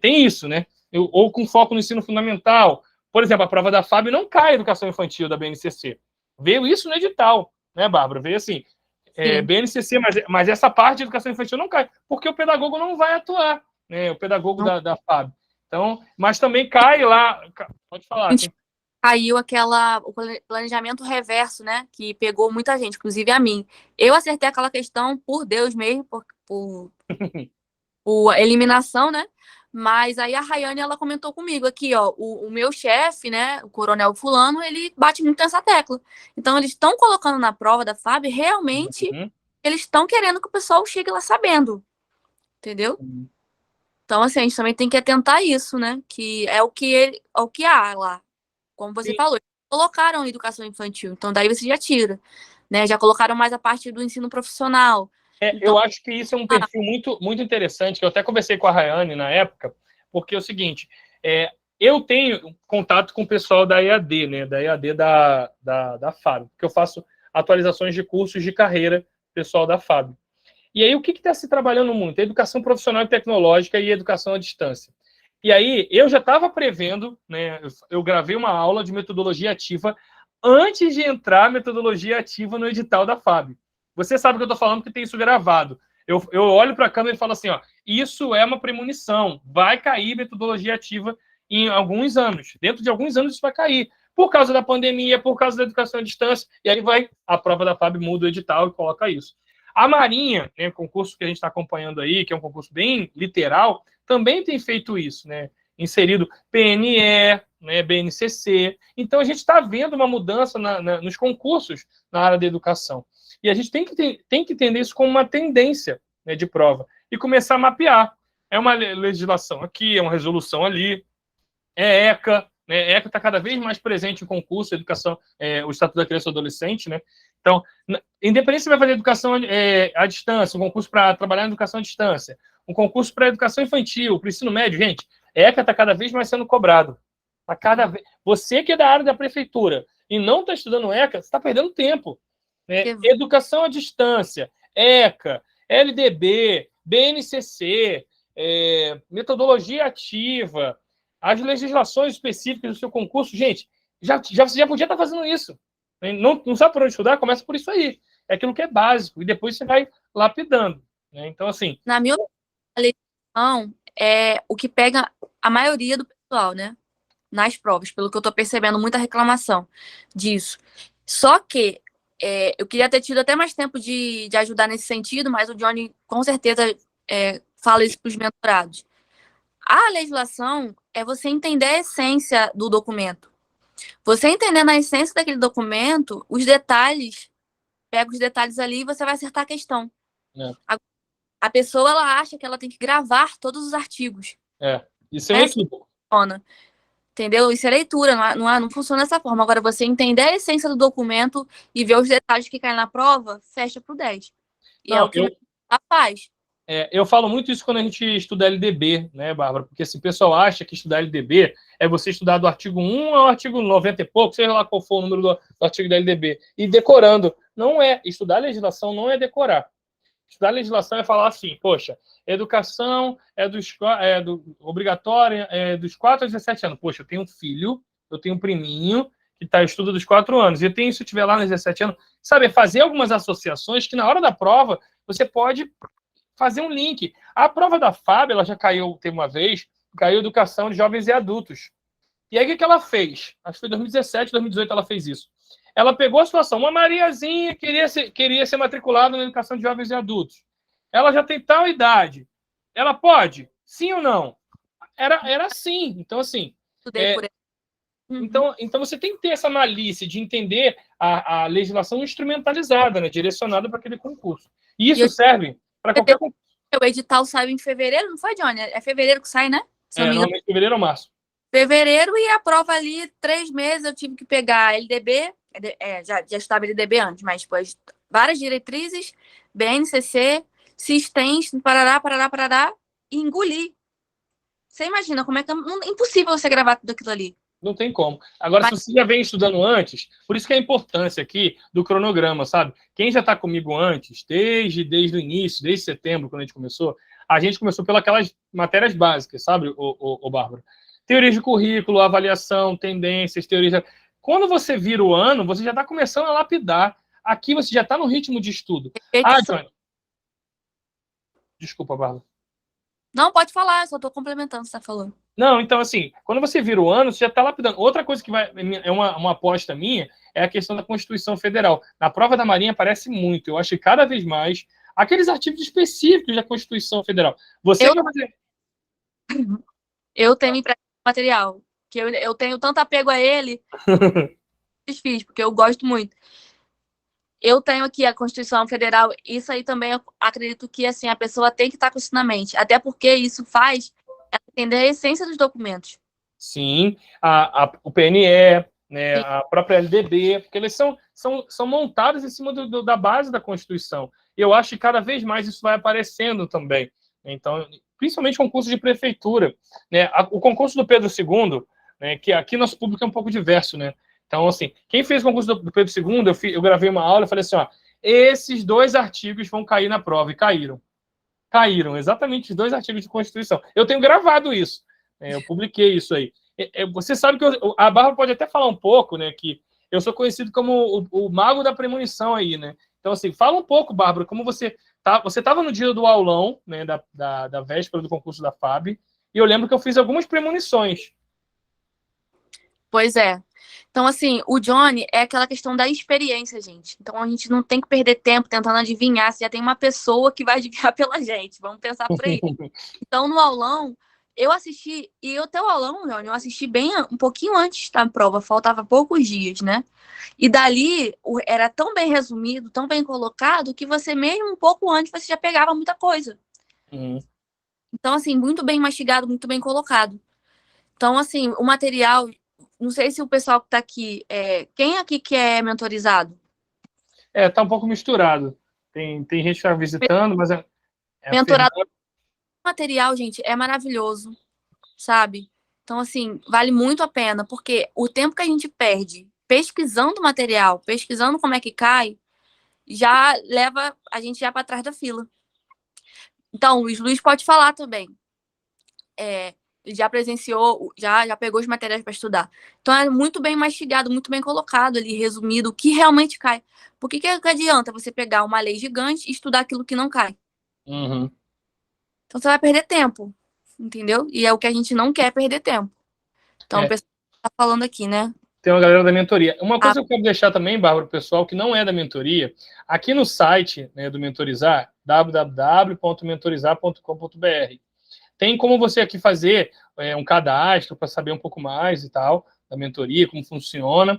tem isso, né? Ou com foco no ensino fundamental. Por exemplo, a prova da FAB não cai a educação infantil da BNCC. Veio isso no edital, né, Bárbara? Veio assim, BNCC, mas essa parte de educação infantil não cai, porque o pedagogo não vai atuar, né? O pedagogo da FAB. Então, mas também cai lá. Pode falar. Caiu o planejamento reverso, né? Que pegou muita gente, inclusive a mim. Eu acertei aquela questão por Deus mesmo, por eliminação, né? Mas aí a Rayane, ela comentou comigo aqui, ó, o meu chefe, né, o coronel fulano, ele bate muito nessa tecla. Então, eles estão colocando na prova da FAB, realmente, eles estão querendo que o pessoal chegue lá sabendo, entendeu? Então, assim, a gente também tem que atentar a isso, né, que é o que há lá. Como você falou, eles colocaram educação infantil, então daí você já tira, né, já colocaram mais a parte do ensino profissional. Então, eu acho que isso é um perfil muito, muito interessante, que eu até conversei com a Rayane na época, porque é o seguinte, eu tenho contato com o pessoal da EAD, né, da EAD da FAB, porque eu faço atualizações de cursos de carreira pessoal da FAB. E aí, o que está se trabalhando muito? Educação profissional e tecnológica e educação à distância. E aí, eu já estava prevendo, né, eu gravei uma aula de metodologia ativa antes de entrar a metodologia ativa no edital da FAB. Você sabe o que eu estou falando, porque tem isso gravado. Eu olho para a câmera e falo assim, ó, isso é uma premonição, vai cair metodologia ativa em alguns anos. Dentro de alguns anos isso vai cair. Por causa da pandemia, por causa da educação à distância, e aí a prova da FAB muda o edital e coloca isso. A Marinha, né, o concurso que a gente está acompanhando aí, que é um concurso bem literal, também tem feito isso, né? Inserido PNE, né, BNCC. Então, a gente está vendo uma mudança nos concursos na área da educação. E a gente tem que entender isso como uma tendência, né, de prova e começar a mapear. É uma legislação aqui, é uma resolução ali, é ECA, né? ECA está cada vez mais presente em concurso, educação, o Estatuto da Criança e do Adolescente, né? Então, independente se vai fazer educação à distância, um concurso para trabalhar em educação à distância, um concurso para educação infantil, para o ensino médio, gente, ECA está cada vez mais sendo cobrado. Tá cada vez... Você que é da área da prefeitura e não está estudando ECA, você está perdendo tempo. Né? Educação à distância, ECA, LDB, BNCC, metodologia ativa, as legislações específicas do seu concurso, gente, você já podia estar fazendo isso. Não sabe por onde estudar? Começa por isso aí. É aquilo que é básico. E depois você vai lapidando. Né? Então, assim... Na minha opinião, a legislação é o que pega a maioria do pessoal, né? Nas provas, pelo que eu tô percebendo, muita reclamação disso. Só que eu queria ter tido até mais tempo de ajudar nesse sentido, mas o Johnny com certeza fala isso para os mentorados. A legislação é você entender a essência do documento. Você entendendo a essência daquele documento, os detalhes, pega os detalhes ali e você vai acertar a questão. A pessoa, ela acha que ela tem que gravar todos os artigos. Isso é equívoco. Entendeu? Isso é leitura, não funciona dessa forma. Agora, você entender a essência do documento e ver os detalhes que caem na prova, fecha pro 10. E é o que ela faz. Eu falo muito isso quando a gente estuda LDB, né, Bárbara? Porque assim, o pessoal acha que estudar LDB é você estudar do artigo 1 ao artigo 90 e pouco, seja lá qual for o número do artigo da LDB, e decorando. Não é. Estudar legislação não é decorar. Estudar legislação é falar assim, poxa, educação obrigatória dos 4 a 17 anos. Poxa, eu tenho um filho, eu tenho um priminho que estuda dos 4 anos, e se eu estiver lá nos 17 anos, sabe, fazer algumas associações que na hora da prova você pode fazer um link. A prova da FAB, ela já caiu, teve uma vez, caiu Educação de Jovens e Adultos. E aí, o que ela fez? Acho que foi 2017, 2018 ela fez isso. Ela pegou a situação, uma Mariazinha queria ser matriculada na Educação de Jovens e Adultos. Ela já tem tal idade. Ela pode? Sim ou não? Era sim. Então, assim... Então, você tem que ter essa malícia de entender a legislação instrumentalizada, né, direcionada para aquele concurso. E isso serve para qualquer concurso. O edital saiu em fevereiro, não foi, Johnny? É fevereiro que sai, né? Normalmente fevereiro ou março. Fevereiro, e a prova ali, 3 meses, eu tive que pegar LDB, já estava LDB antes, mas depois várias diretrizes, BNCC, Sistens, parará, e engoli. Você imagina como é que é impossível você gravar tudo aquilo ali. Não tem como. Agora, se você já vem estudando antes, por isso que é a importância aqui do cronograma, sabe? Quem já está comigo antes, desde o início, desde setembro, quando a gente começou pelas aquelas matérias básicas, sabe, o Bárbara? Teorias de currículo, avaliação, tendências, teorias... Quando você vira o ano, você já está começando a lapidar. Aqui você já está no ritmo de estudo. Johnny. Desculpa, Bárbara. Não, pode falar, só estou complementando o que você está falando. Não, então, assim, quando você vira o ano, você já está lapidando. Outra coisa que é uma aposta minha é a questão da Constituição Federal. Na prova da Marinha aparece muito. Eu acho que cada vez mais aqueles artigos específicos da Constituição Federal. Eu tenho material, que eu tenho tanto apego a ele, desfiz, porque eu gosto muito. Eu tenho aqui a Constituição Federal, isso aí também eu acredito que assim, a pessoa tem que estar com isso na mente, até porque isso faz ela entender a essência dos documentos. Sim, o PNE, né, a própria LDB, porque eles são montados em cima da base da Constituição. E eu acho que cada vez mais isso vai aparecendo também. Então, principalmente concurso de prefeitura. Né? O concurso do Pedro II, né, que aqui nosso público é um pouco diverso, né? Então, assim, quem fez o concurso do Pedro II, eu gravei uma aula e falei assim, ó, esses 2 artigos vão cair na prova, e caíram. Caíram, exatamente os 2 artigos de Constituição. Eu tenho gravado isso. Eu publiquei isso aí. Você sabe que a Bárbara pode até falar um pouco, né? Que eu sou conhecido como o mago da premonição aí, né? Então, assim, fala um pouco, Bárbara, como você tá. Você estava no dia do aulão, né? Da véspera do concurso da FAB, e eu lembro que eu fiz algumas premonições. Pois é. Então, assim, o Johnny é aquela questão da experiência, gente. Então, a gente não tem que perder tempo tentando adivinhar se já tem uma pessoa que vai adivinhar pela gente. Vamos pensar por aí. Então, no aulão, eu assisti, e o teu aulão, Johnny, eu assisti bem um pouquinho antes da prova, faltava poucos dias, né? E dali era tão bem resumido, tão bem colocado, que você mesmo um pouco antes você já pegava muita coisa. Uhum. Então, assim, muito bem mastigado, muito bem colocado. Então, assim, o material, não sei se o pessoal que está aqui, quem aqui que é mentorizado? Tá um pouco misturado. Tem gente que está visitando, mas Mentorado, o material, gente, é maravilhoso, sabe? Então, assim, vale muito a pena, porque o tempo que a gente perde pesquisando o material, pesquisando como é que cai, já leva a gente já para trás da fila. Então, o Luiz pode falar também. Ele já presenciou, já pegou os materiais para estudar. Então, é muito bem mastigado, muito bem colocado ali, resumido, o que realmente cai. Por que adianta você pegar uma lei gigante e estudar aquilo que não cai? Uhum. Então, você vai perder tempo, entendeu? E é o que a gente não quer perder tempo. Então, o pessoal está falando aqui, né? Tem uma galera da mentoria. Uma coisa que eu quero deixar também, Bárbara, pessoal, que não é da mentoria, aqui no site, né, do Mentorizar, www.mentorizar.com.br, tem como você aqui fazer um cadastro para saber um pouco mais e tal, da mentoria, como funciona.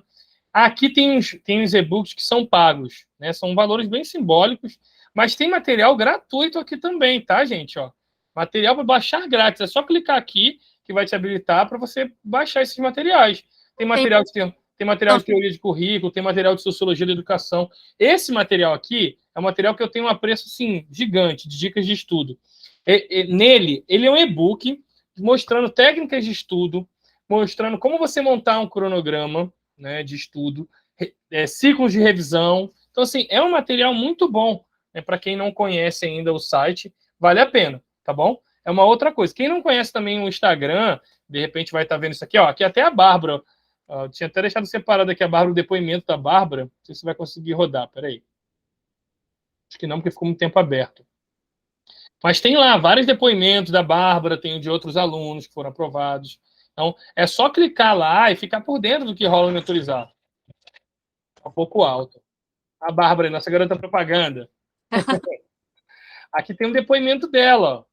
Aqui tem os e-books que são pagos, né? São valores bem simbólicos, mas tem material gratuito aqui também, tá, gente? Ó, material para baixar grátis. É só clicar aqui que vai te habilitar para você baixar esses materiais. Tem material tem material de teoria de currículo, tem material de sociologia da educação. Esse material aqui é um material que eu tenho um apreço assim, gigante, de dicas de estudo. Nele, ele é um e-book mostrando técnicas de estudo, mostrando como você montar um cronograma, né, de estudo, ciclos de revisão. Então, assim, é um material muito bom, né, para quem não conhece ainda o site, vale a pena, tá bom? É uma outra coisa. Quem não conhece também o Instagram, de repente vai estar vendo isso aqui, ó. Aqui até a Bárbara. Ó, tinha até deixado separado aqui a Bárbara, o depoimento da Bárbara. Não sei se você vai conseguir rodar, peraí. Acho que não, porque ficou muito tempo aberto. Mas tem lá vários depoimentos da Bárbara, tem de outros alunos que foram aprovados. Então, é só clicar lá e ficar por dentro do que rola no Mentorizar. Um pouco alto. A Bárbara, nossa garota propaganda. Aqui tem um depoimento dela. Ó.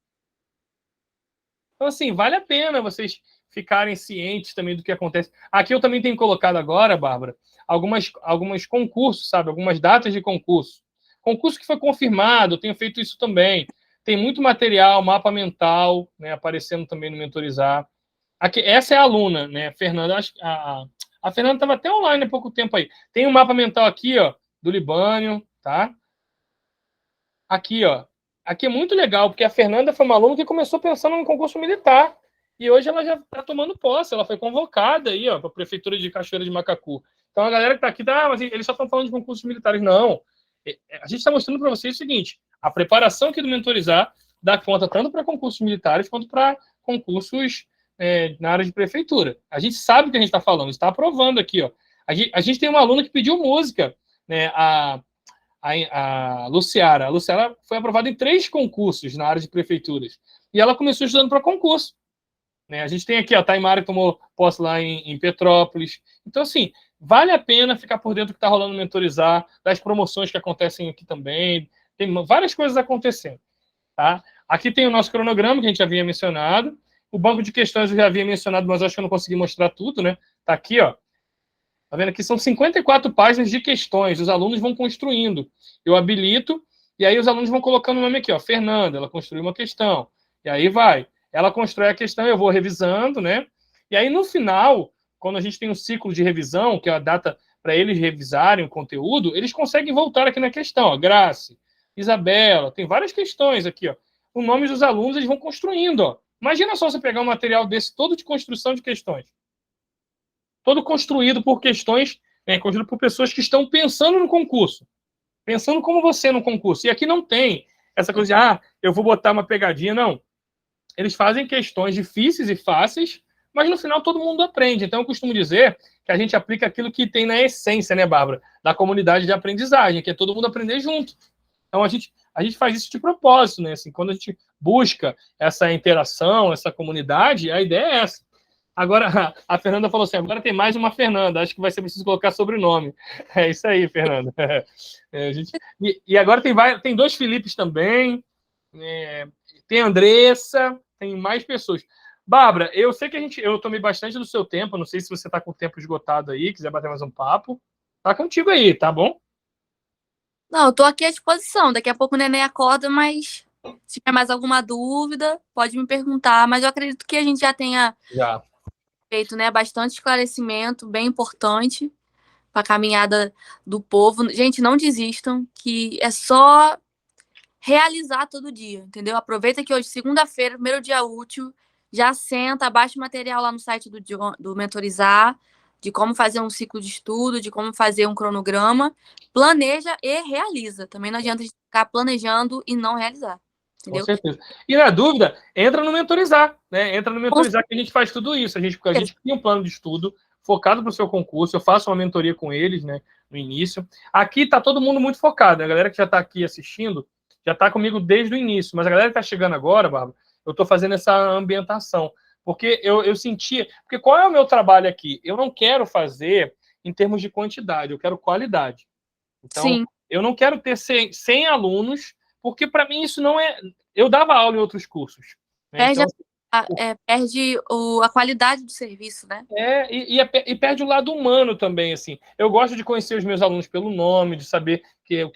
Então, assim, vale a pena vocês ficarem cientes também do que acontece. Aqui eu também tenho colocado agora, Bárbara, algumas concursos, sabe? Algumas datas de concurso. Concurso que foi confirmado, eu tenho feito isso também. Tem muito material, mapa mental, né, aparecendo também no Mentorizar. Aqui, essa é a aluna, né, Fernanda. A Fernanda estava até online há pouco tempo aí. Tem um mapa mental aqui, ó, do Libânio, tá? Aqui, ó. Aqui é muito legal, porque a Fernanda foi uma aluna que começou pensando no concurso militar. E hoje ela já está tomando posse, ela foi convocada aí, ó, para a Prefeitura de Cachoeira de Macacu. Então a galera que está aqui, mas eles só estão falando de concursos militares. Não. A gente está mostrando para vocês o seguinte: a preparação aqui do Mentorizar dá conta tanto para concursos militares quanto para concursos na área de prefeitura. A gente sabe o que a gente está falando, está aprovando aqui, ó. A gente tem uma aluna que pediu música, né? A Luciara. A Luciara foi aprovada em 3 concursos na área de prefeituras. E ela começou estudando para concurso. Né? A gente tem aqui, a Taimara que tomou posse lá em Petrópolis. Então, assim, vale a pena ficar por dentro do que está rolando no Mentorizar, das promoções que acontecem aqui também. Tem várias coisas acontecendo. Tá? Aqui tem o nosso cronograma, que a gente já havia mencionado. O banco de questões eu já havia mencionado, mas acho que eu não consegui mostrar tudo, né? Tá aqui, ó. Tá vendo aqui? São 54 páginas de questões. Os alunos vão construindo. Eu habilito, e aí os alunos vão colocando o nome aqui, ó. Fernanda, ela construiu uma questão. E aí vai. Ela constrói a questão, eu vou revisando, né? E aí, no final, quando a gente tem um ciclo de revisão, que é a data para eles revisarem o conteúdo, eles conseguem voltar aqui na questão, ó. Grace, Isabela, tem várias questões aqui, ó. O nome dos alunos, eles vão construindo, ó. Imagina só você pegar um material desse todo de construção de questões. Todo construído por questões, construído por pessoas que estão pensando no concurso. Pensando como você no concurso. E aqui não tem essa coisa de, eu vou botar uma pegadinha, não. eles fazem questões difíceis e fáceis, mas no final todo mundo aprende. Então eu costumo dizer que a gente aplica aquilo que tem na essência, né, Bárbara? Da comunidade de aprendizagem, que é todo mundo aprender junto. Então a gente faz isso de propósito, né? Assim, quando a gente busca essa interação, essa comunidade, a ideia é essa. Agora, a Fernanda falou assim, agora tem mais uma Fernanda, acho que vai ser preciso colocar sobrenome. É isso aí, Fernanda. E agora tem 2 Filipes também, tem Andressa, tem mais pessoas. Bárbara, eu sei que eu tomei bastante do seu tempo, não sei se você está com o tempo esgotado aí, quiser bater mais um papo. Tá contigo aí, tá bom? Não, eu tô aqui à disposição. Daqui a pouco o neném acorda, mas se tiver mais alguma dúvida, pode me perguntar. Mas eu acredito que a gente já tenha Já. feito, né, bastante esclarecimento, bem importante para a caminhada do povo. Gente, não desistam, que é só realizar todo dia, entendeu? Aproveita que hoje, segunda-feira, primeiro dia útil, já senta, baixa o material lá no site do Mentorizar, de como fazer um ciclo de estudo, de como fazer um cronograma, planeja e realiza. Também não adianta a gente ficar planejando e não realizar, Com entendeu? certeza. E na dúvida, entra no Mentorizar, né? Entra no Mentorizar que a gente faz tudo isso. A gente cria um plano de estudo focado para o seu concurso. Eu faço uma mentoria com eles, né? No início. Aqui está todo mundo muito focado. Né? A galera que já está aqui assistindo já está comigo desde o início. Mas a galera que está chegando agora, Bárbara, eu estou fazendo essa ambientação. Porque eu sentia. Porque qual é o meu trabalho aqui? Eu não quero fazer em termos de quantidade, eu quero qualidade. Então, Sim. eu não quero ter 100 alunos, porque para mim isso não é. Eu dava aula em outros cursos. Né? Perde, Então, perde a qualidade do serviço, né? e perde o lado humano também. Assim. Eu gosto de conhecer os meus alunos pelo nome, de saber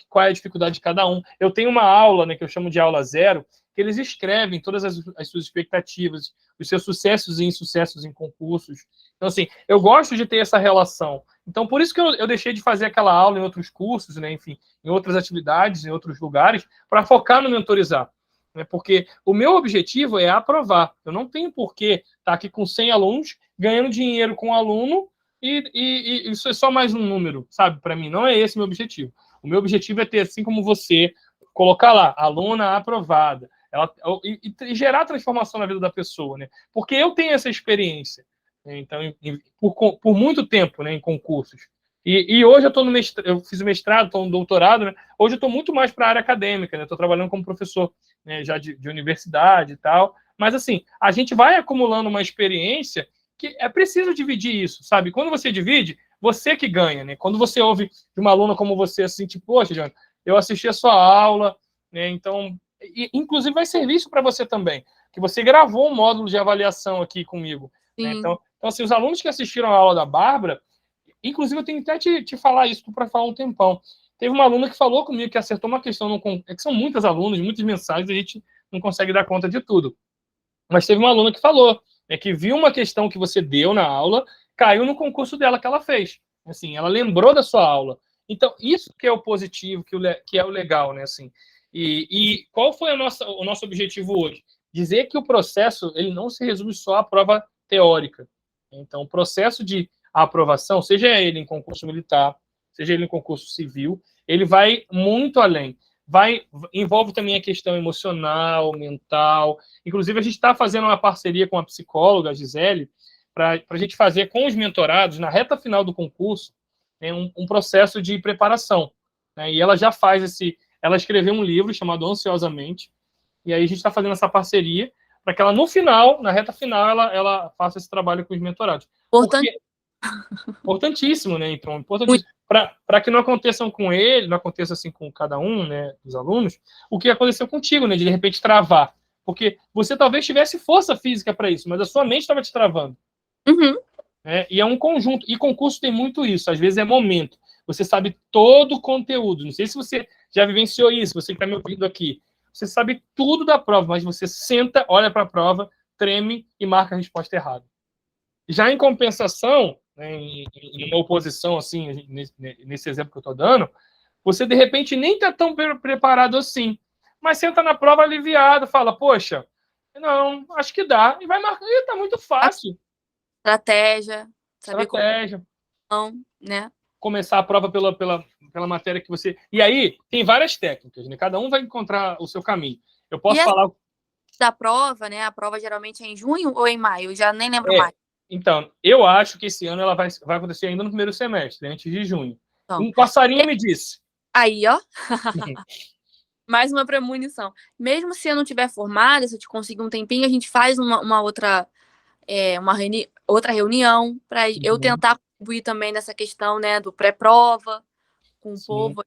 qual é a dificuldade de cada um. Eu tenho uma aula, né, que eu chamo de aula zero, que eles escrevem todas as suas expectativas, os seus sucessos e insucessos em concursos. Então, assim, eu gosto de ter essa relação. Então, por isso que eu deixei de fazer aquela aula em outros cursos, né, enfim, em outras atividades, em outros lugares, para focar no mentorizar. Né, porque o meu objetivo é aprovar. Eu não tenho por que estar aqui com 100 alunos, ganhando dinheiro com o aluno, e isso é só mais um número, sabe? Para mim, não é esse o meu objetivo. O meu objetivo é ter, assim como você, colocar lá, aluna aprovada, e gerar transformação na vida da pessoa, né? Porque eu tenho essa experiência, né? Então, por muito tempo, né, em concursos. E hoje eu estou no mestrado, eu fiz o mestrado, estou no doutorado, né? Hoje eu estou muito mais para a área acadêmica, né? Estou trabalhando como professor, né, já de universidade e tal. Mas assim, a gente vai acumulando uma experiência que é preciso dividir isso, sabe? Quando você divide, você que ganha, né? Quando você ouve de uma aluna como você, assim, tipo, poxa, John, eu assisti a sua aula, né? Então, inclusive vai servir isso para você também, que você gravou um módulo de avaliação aqui comigo, né? Sim. Então, assim, os alunos que assistiram a aula da Bárbara, inclusive eu tenho até te falar isso para falar um tempão. Teve uma aluna que falou comigo que acertou uma questão, é que são muitas alunas, muitas mensagens, a gente não consegue dar conta de tudo. Mas teve uma aluna que falou, né, que viu uma questão que você deu na aula, caiu no concurso dela que ela fez. Assim, ela lembrou da sua aula. Então, isso que é o positivo, que é o legal, né? Assim, e qual foi o nosso objetivo hoje? Dizer que o processo ele não se resume só à prova teórica. Então, o processo de aprovação, seja ele em concurso militar, seja ele em concurso civil, ele vai muito além. Envolve também a questão emocional, mental. Inclusive, a gente está fazendo uma parceria com a psicóloga, a Gisele, para a gente fazer com os mentorados, na reta final do concurso, né, um processo de preparação. Né? E ela já faz ela escreveu um livro chamado Ansiosamente, e aí a gente está fazendo essa parceria para que ela, no final, na reta final, ela faça esse trabalho com os mentorados. Importantíssimo, né? Então, importantíssimo. Para que não aconteçam com ele, não aconteça assim com cada um, né, dos alunos, o que aconteceu contigo, né? De repente travar. Porque você talvez tivesse força física para isso, mas a sua mente estava te travando. Uhum. E é um conjunto. E concurso tem muito isso. Às vezes é momento. Você sabe todo o conteúdo. Não sei se você já vivenciou isso, você que está me ouvindo aqui. Você sabe tudo da prova, mas você senta, olha para a prova, treme e marca a resposta errada. Já em compensação, né, em uma oposição, assim, nesse exemplo que eu estou dando, você de repente nem está tão preparado assim, mas senta na prova aliviado, fala, poxa, não, acho que dá, e vai marcar, e está muito fácil. Estratégia, saber Estratégia. como, né? Começar a prova pela matéria que você... E aí, tem várias técnicas, né? Cada um vai encontrar o seu caminho. Eu posso falar... da prova, né? A prova geralmente é em junho ou em maio? Eu já nem lembro É, mais. então, eu acho que esse ano ela vai acontecer ainda no primeiro semestre, antes de junho. Então, Um passarinho me disse. aí, ó, mais uma premonição. Mesmo se eu não tiver formada, se eu te conseguir um tempinho, a gente faz uma outra, outra reunião para eu Uhum, tentar contribuir também nessa questão, né, do pré-prova com o sim. povo.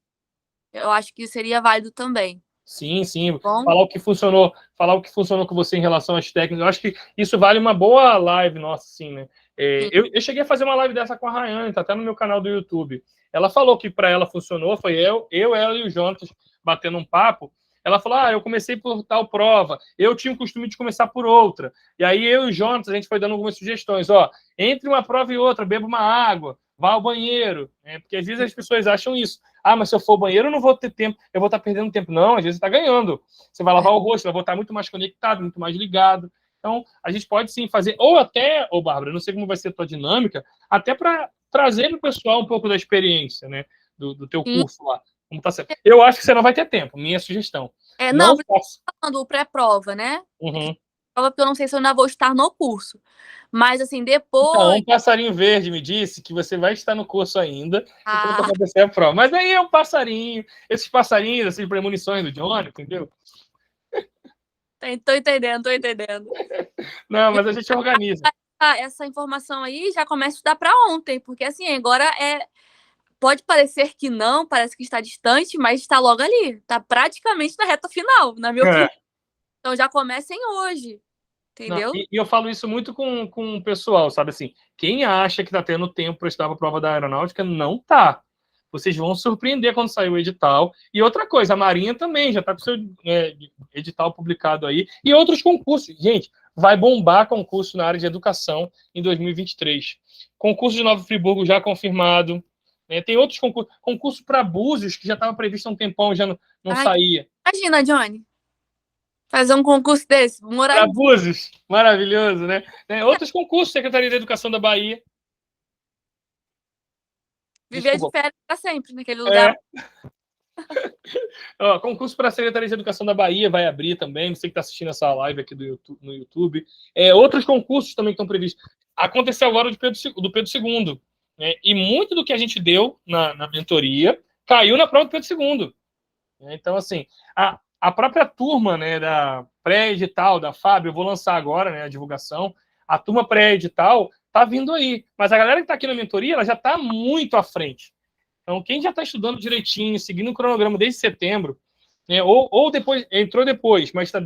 Eu acho que seria válido também. Sim, sim. Bom, Falar o que funcionou com você em relação às técnicas. Eu acho que isso vale uma boa live nossa, assim, né? sim. Eu cheguei a fazer uma live dessa com a Rayane, tá até no meu canal do YouTube. Ela falou que para ela funcionou, foi ela e o Jonas batendo um papo. Ela falou: eu comecei por tal prova, eu tinha o costume de começar por outra. E aí eu e o Jonas, a gente foi dando algumas sugestões. Entre uma prova e outra, beba uma água, vá ao banheiro. Porque às vezes as pessoas acham isso. Mas se eu for ao banheiro, eu não vou ter tempo, eu vou estar perdendo tempo. Não, às vezes você está ganhando. Você vai lavar o rosto, vai voltar muito mais conectado, muito mais ligado. Então, a gente pode sim fazer, ou até, Bárbara, não sei como vai ser a tua dinâmica, até para trazer para o pessoal um pouco da experiência, né? Do teu Sim. curso lá. Como tá sendo. Eu acho que você não vai ter tempo, minha sugestão. Não, Não faça. falando o pré-prova, né? Uhum. Prova porque eu não sei se eu ainda vou estar no curso. Mas, assim, Então, depois. um passarinho verde me disse que você vai estar no curso ainda enquanto Ah, acontecer a prova. Mas aí é um passarinho, esses passarinhos, essas premonições do Johnny, entendeu? tô entendendo, tô entendendo. Não, E mas a gente organiza. essa informação aí já começa a estudar para ontem, porque, assim, agora pode parecer que não, parece que está distante, mas está logo ali. Está praticamente na reta final, na minha É. opinião. Então já comecem hoje, Não, entendeu? e eu falo isso muito com o pessoal, sabe assim? Quem acha que está tendo tempo para estudar para a prova da aeronáutica, não tá. Vocês vão surpreender quando sair o edital. E outra coisa, a Marinha também já está com o seu edital publicado aí. E outros concursos. Gente, vai bombar concurso na área de educação em 2023. Concurso de Nova Friburgo já confirmado. Tem outros concursos. Concurso para Búzios, que já estava previsto há um tempão, já não Ai, saía. imagina, Johnny, fazer um concurso desse, morar Para em Búzios, maravilhoso, né? Outros concursos, Secretaria da Educação da Bahia. viver de Desculpa. férias para sempre naquele lugar. É, concurso para a Secretaria de Educação da Bahia vai abrir também. Você que está assistindo essa live aqui no YouTube. Outros concursos também estão previstos. Aconteceu agora do Pedro II. Né? E muito do que a gente deu na mentoria caiu na prova do Pedro II. Então, assim, a própria turma, né, da pré-edital da FAB, eu vou lançar agora, né, a divulgação, a turma pré-edital tá vindo aí, mas a galera que está aqui na mentoria, ela já está muito à frente. Então, quem já está estudando direitinho, seguindo o cronograma desde setembro, né, ou depois entrou depois, mas está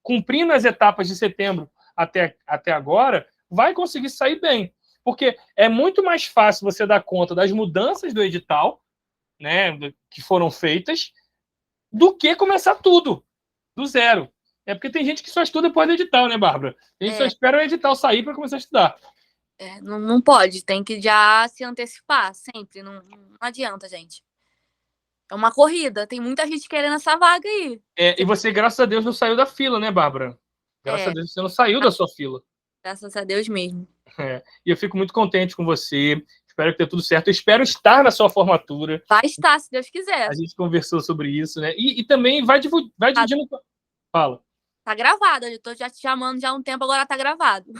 cumprindo as etapas de setembro até agora, vai conseguir sair bem. Porque é muito mais fácil você dar conta das mudanças do edital, né, que foram feitas, do que começar tudo, do zero. Porque tem gente que só estuda depois do edital, né, Bárbara? A gente só espera o edital sair para começar a estudar. Não pode, tem que já se antecipar, sempre. Não adianta, gente. É uma corrida, tem muita gente querendo essa vaga aí. E você, graças a Deus, não saiu da fila, né, Bárbara? Graças a É, Deus, você não saiu da sua fila. graças a Deus mesmo. E eu fico muito contente com você. Espero que dê tudo certo. Eu espero estar na sua formatura. Vai estar, se Deus quiser. A gente conversou sobre isso, né? E também vai dividindo. Fala. Tá gravado, eu tô já te chamando já há um tempo, agora tá gravado.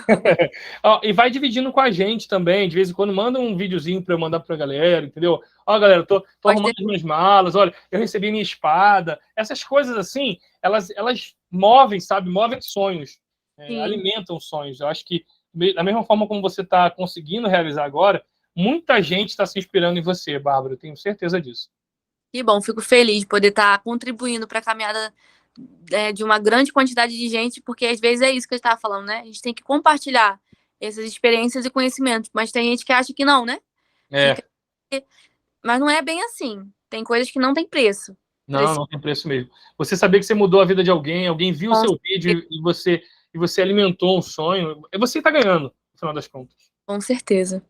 E vai dividindo com a gente também. De vez em quando manda um videozinho para eu mandar pra galera, entendeu? Galera, tô arrumando as minhas malas, olha, eu recebi minha espada. Essas coisas assim, elas movem, sabe? Movem sonhos, alimentam sonhos. Eu acho que, da mesma forma como você está conseguindo realizar agora, muita gente está se inspirando em você, Bárbara. Eu tenho certeza disso. Que bom, fico feliz de poder estar contribuindo para a caminhada de uma grande quantidade de gente, porque às vezes é isso que eu estava falando, né? A gente tem que compartilhar essas experiências e conhecimentos, mas tem gente que acha que não, né? Fica... Mas não é bem assim. Tem coisas que não tem preço. Não tem preço mesmo. Você saber que você mudou a vida de alguém viu o seu vídeo e você alimentou um sonho, você está ganhando, no final das contas. Com certeza.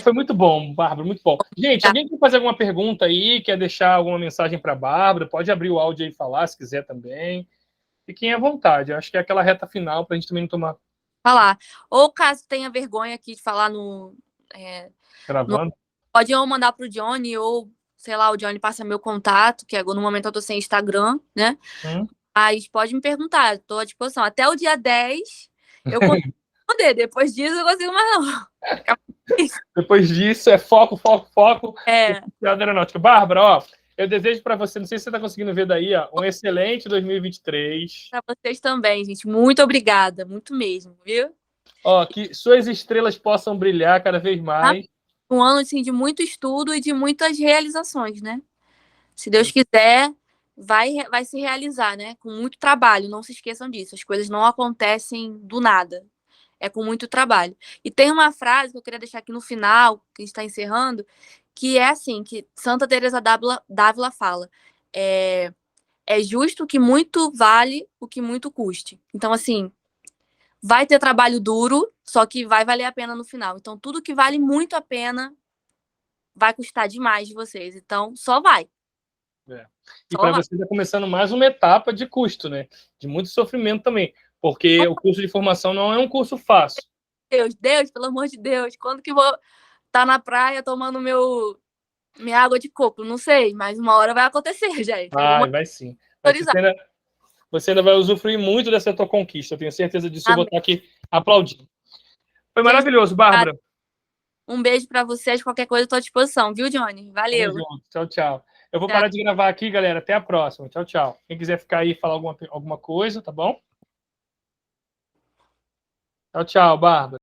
Foi muito bom, Bárbara, muito bom. Gente, alguém quer fazer alguma pergunta aí, quer deixar alguma mensagem para a Bárbara, pode abrir o áudio aí e falar, se quiser também. Fiquem à vontade, eu acho que é aquela reta final para a gente também não tomar... Falar. Ou caso tenha vergonha aqui de falar Gravando? pode ou mandar pro Johnny, ou, sei lá, o Johnny passa meu contato, que no momento eu tô sem Instagram, né? Mas pode me perguntar, estou à disposição. Até o dia 10 eu consigo responder. Depois disso, eu consigo mais não. Depois disso, é foco, foco, foco. É. Aeronáutica. Bárbara, ó, eu desejo para você, não sei se você está conseguindo ver daí, ó, um excelente 2023. Para vocês também, gente. Muito obrigada, muito mesmo, viu? Ó, que suas estrelas possam brilhar cada vez mais. Um ano assim, de muito estudo e de muitas realizações, né? Se Deus quiser, vai se realizar, né? Com muito trabalho, não se esqueçam disso. As coisas não acontecem do nada. É com muito trabalho. E tem uma frase que eu queria deixar aqui no final, que a gente está encerrando, que é assim, que Santa Teresa d'Ávila fala. É justo que muito vale o que muito custe. Então, assim, vai ter trabalho duro, só que vai valer a pena no final. Então, tudo que vale muito a pena vai custar demais de vocês. Então, só vai. É. E para você está começando mais uma etapa de custo, né? De muito sofrimento também. Porque o curso de formação não é um curso fácil. Deus, pelo amor de Deus, quando que vou estar na praia tomando minha água de coco? Não sei, mas uma hora vai acontecer, gente. Vai sim. Você ainda vai usufruir muito dessa tua conquista. Eu tenho certeza disso. Eu vou estar aqui aplaudindo. Foi maravilhoso, Bárbara. Um beijo para vocês. Qualquer coisa, estou à disposição, viu, Johnny? Valeu. Tchau, tchau. Eu vou parar de gravar aqui, galera. Até a próxima. Tchau, tchau. Quem quiser ficar aí e falar alguma coisa, tá bom? Tchau, tchau, Bárbara.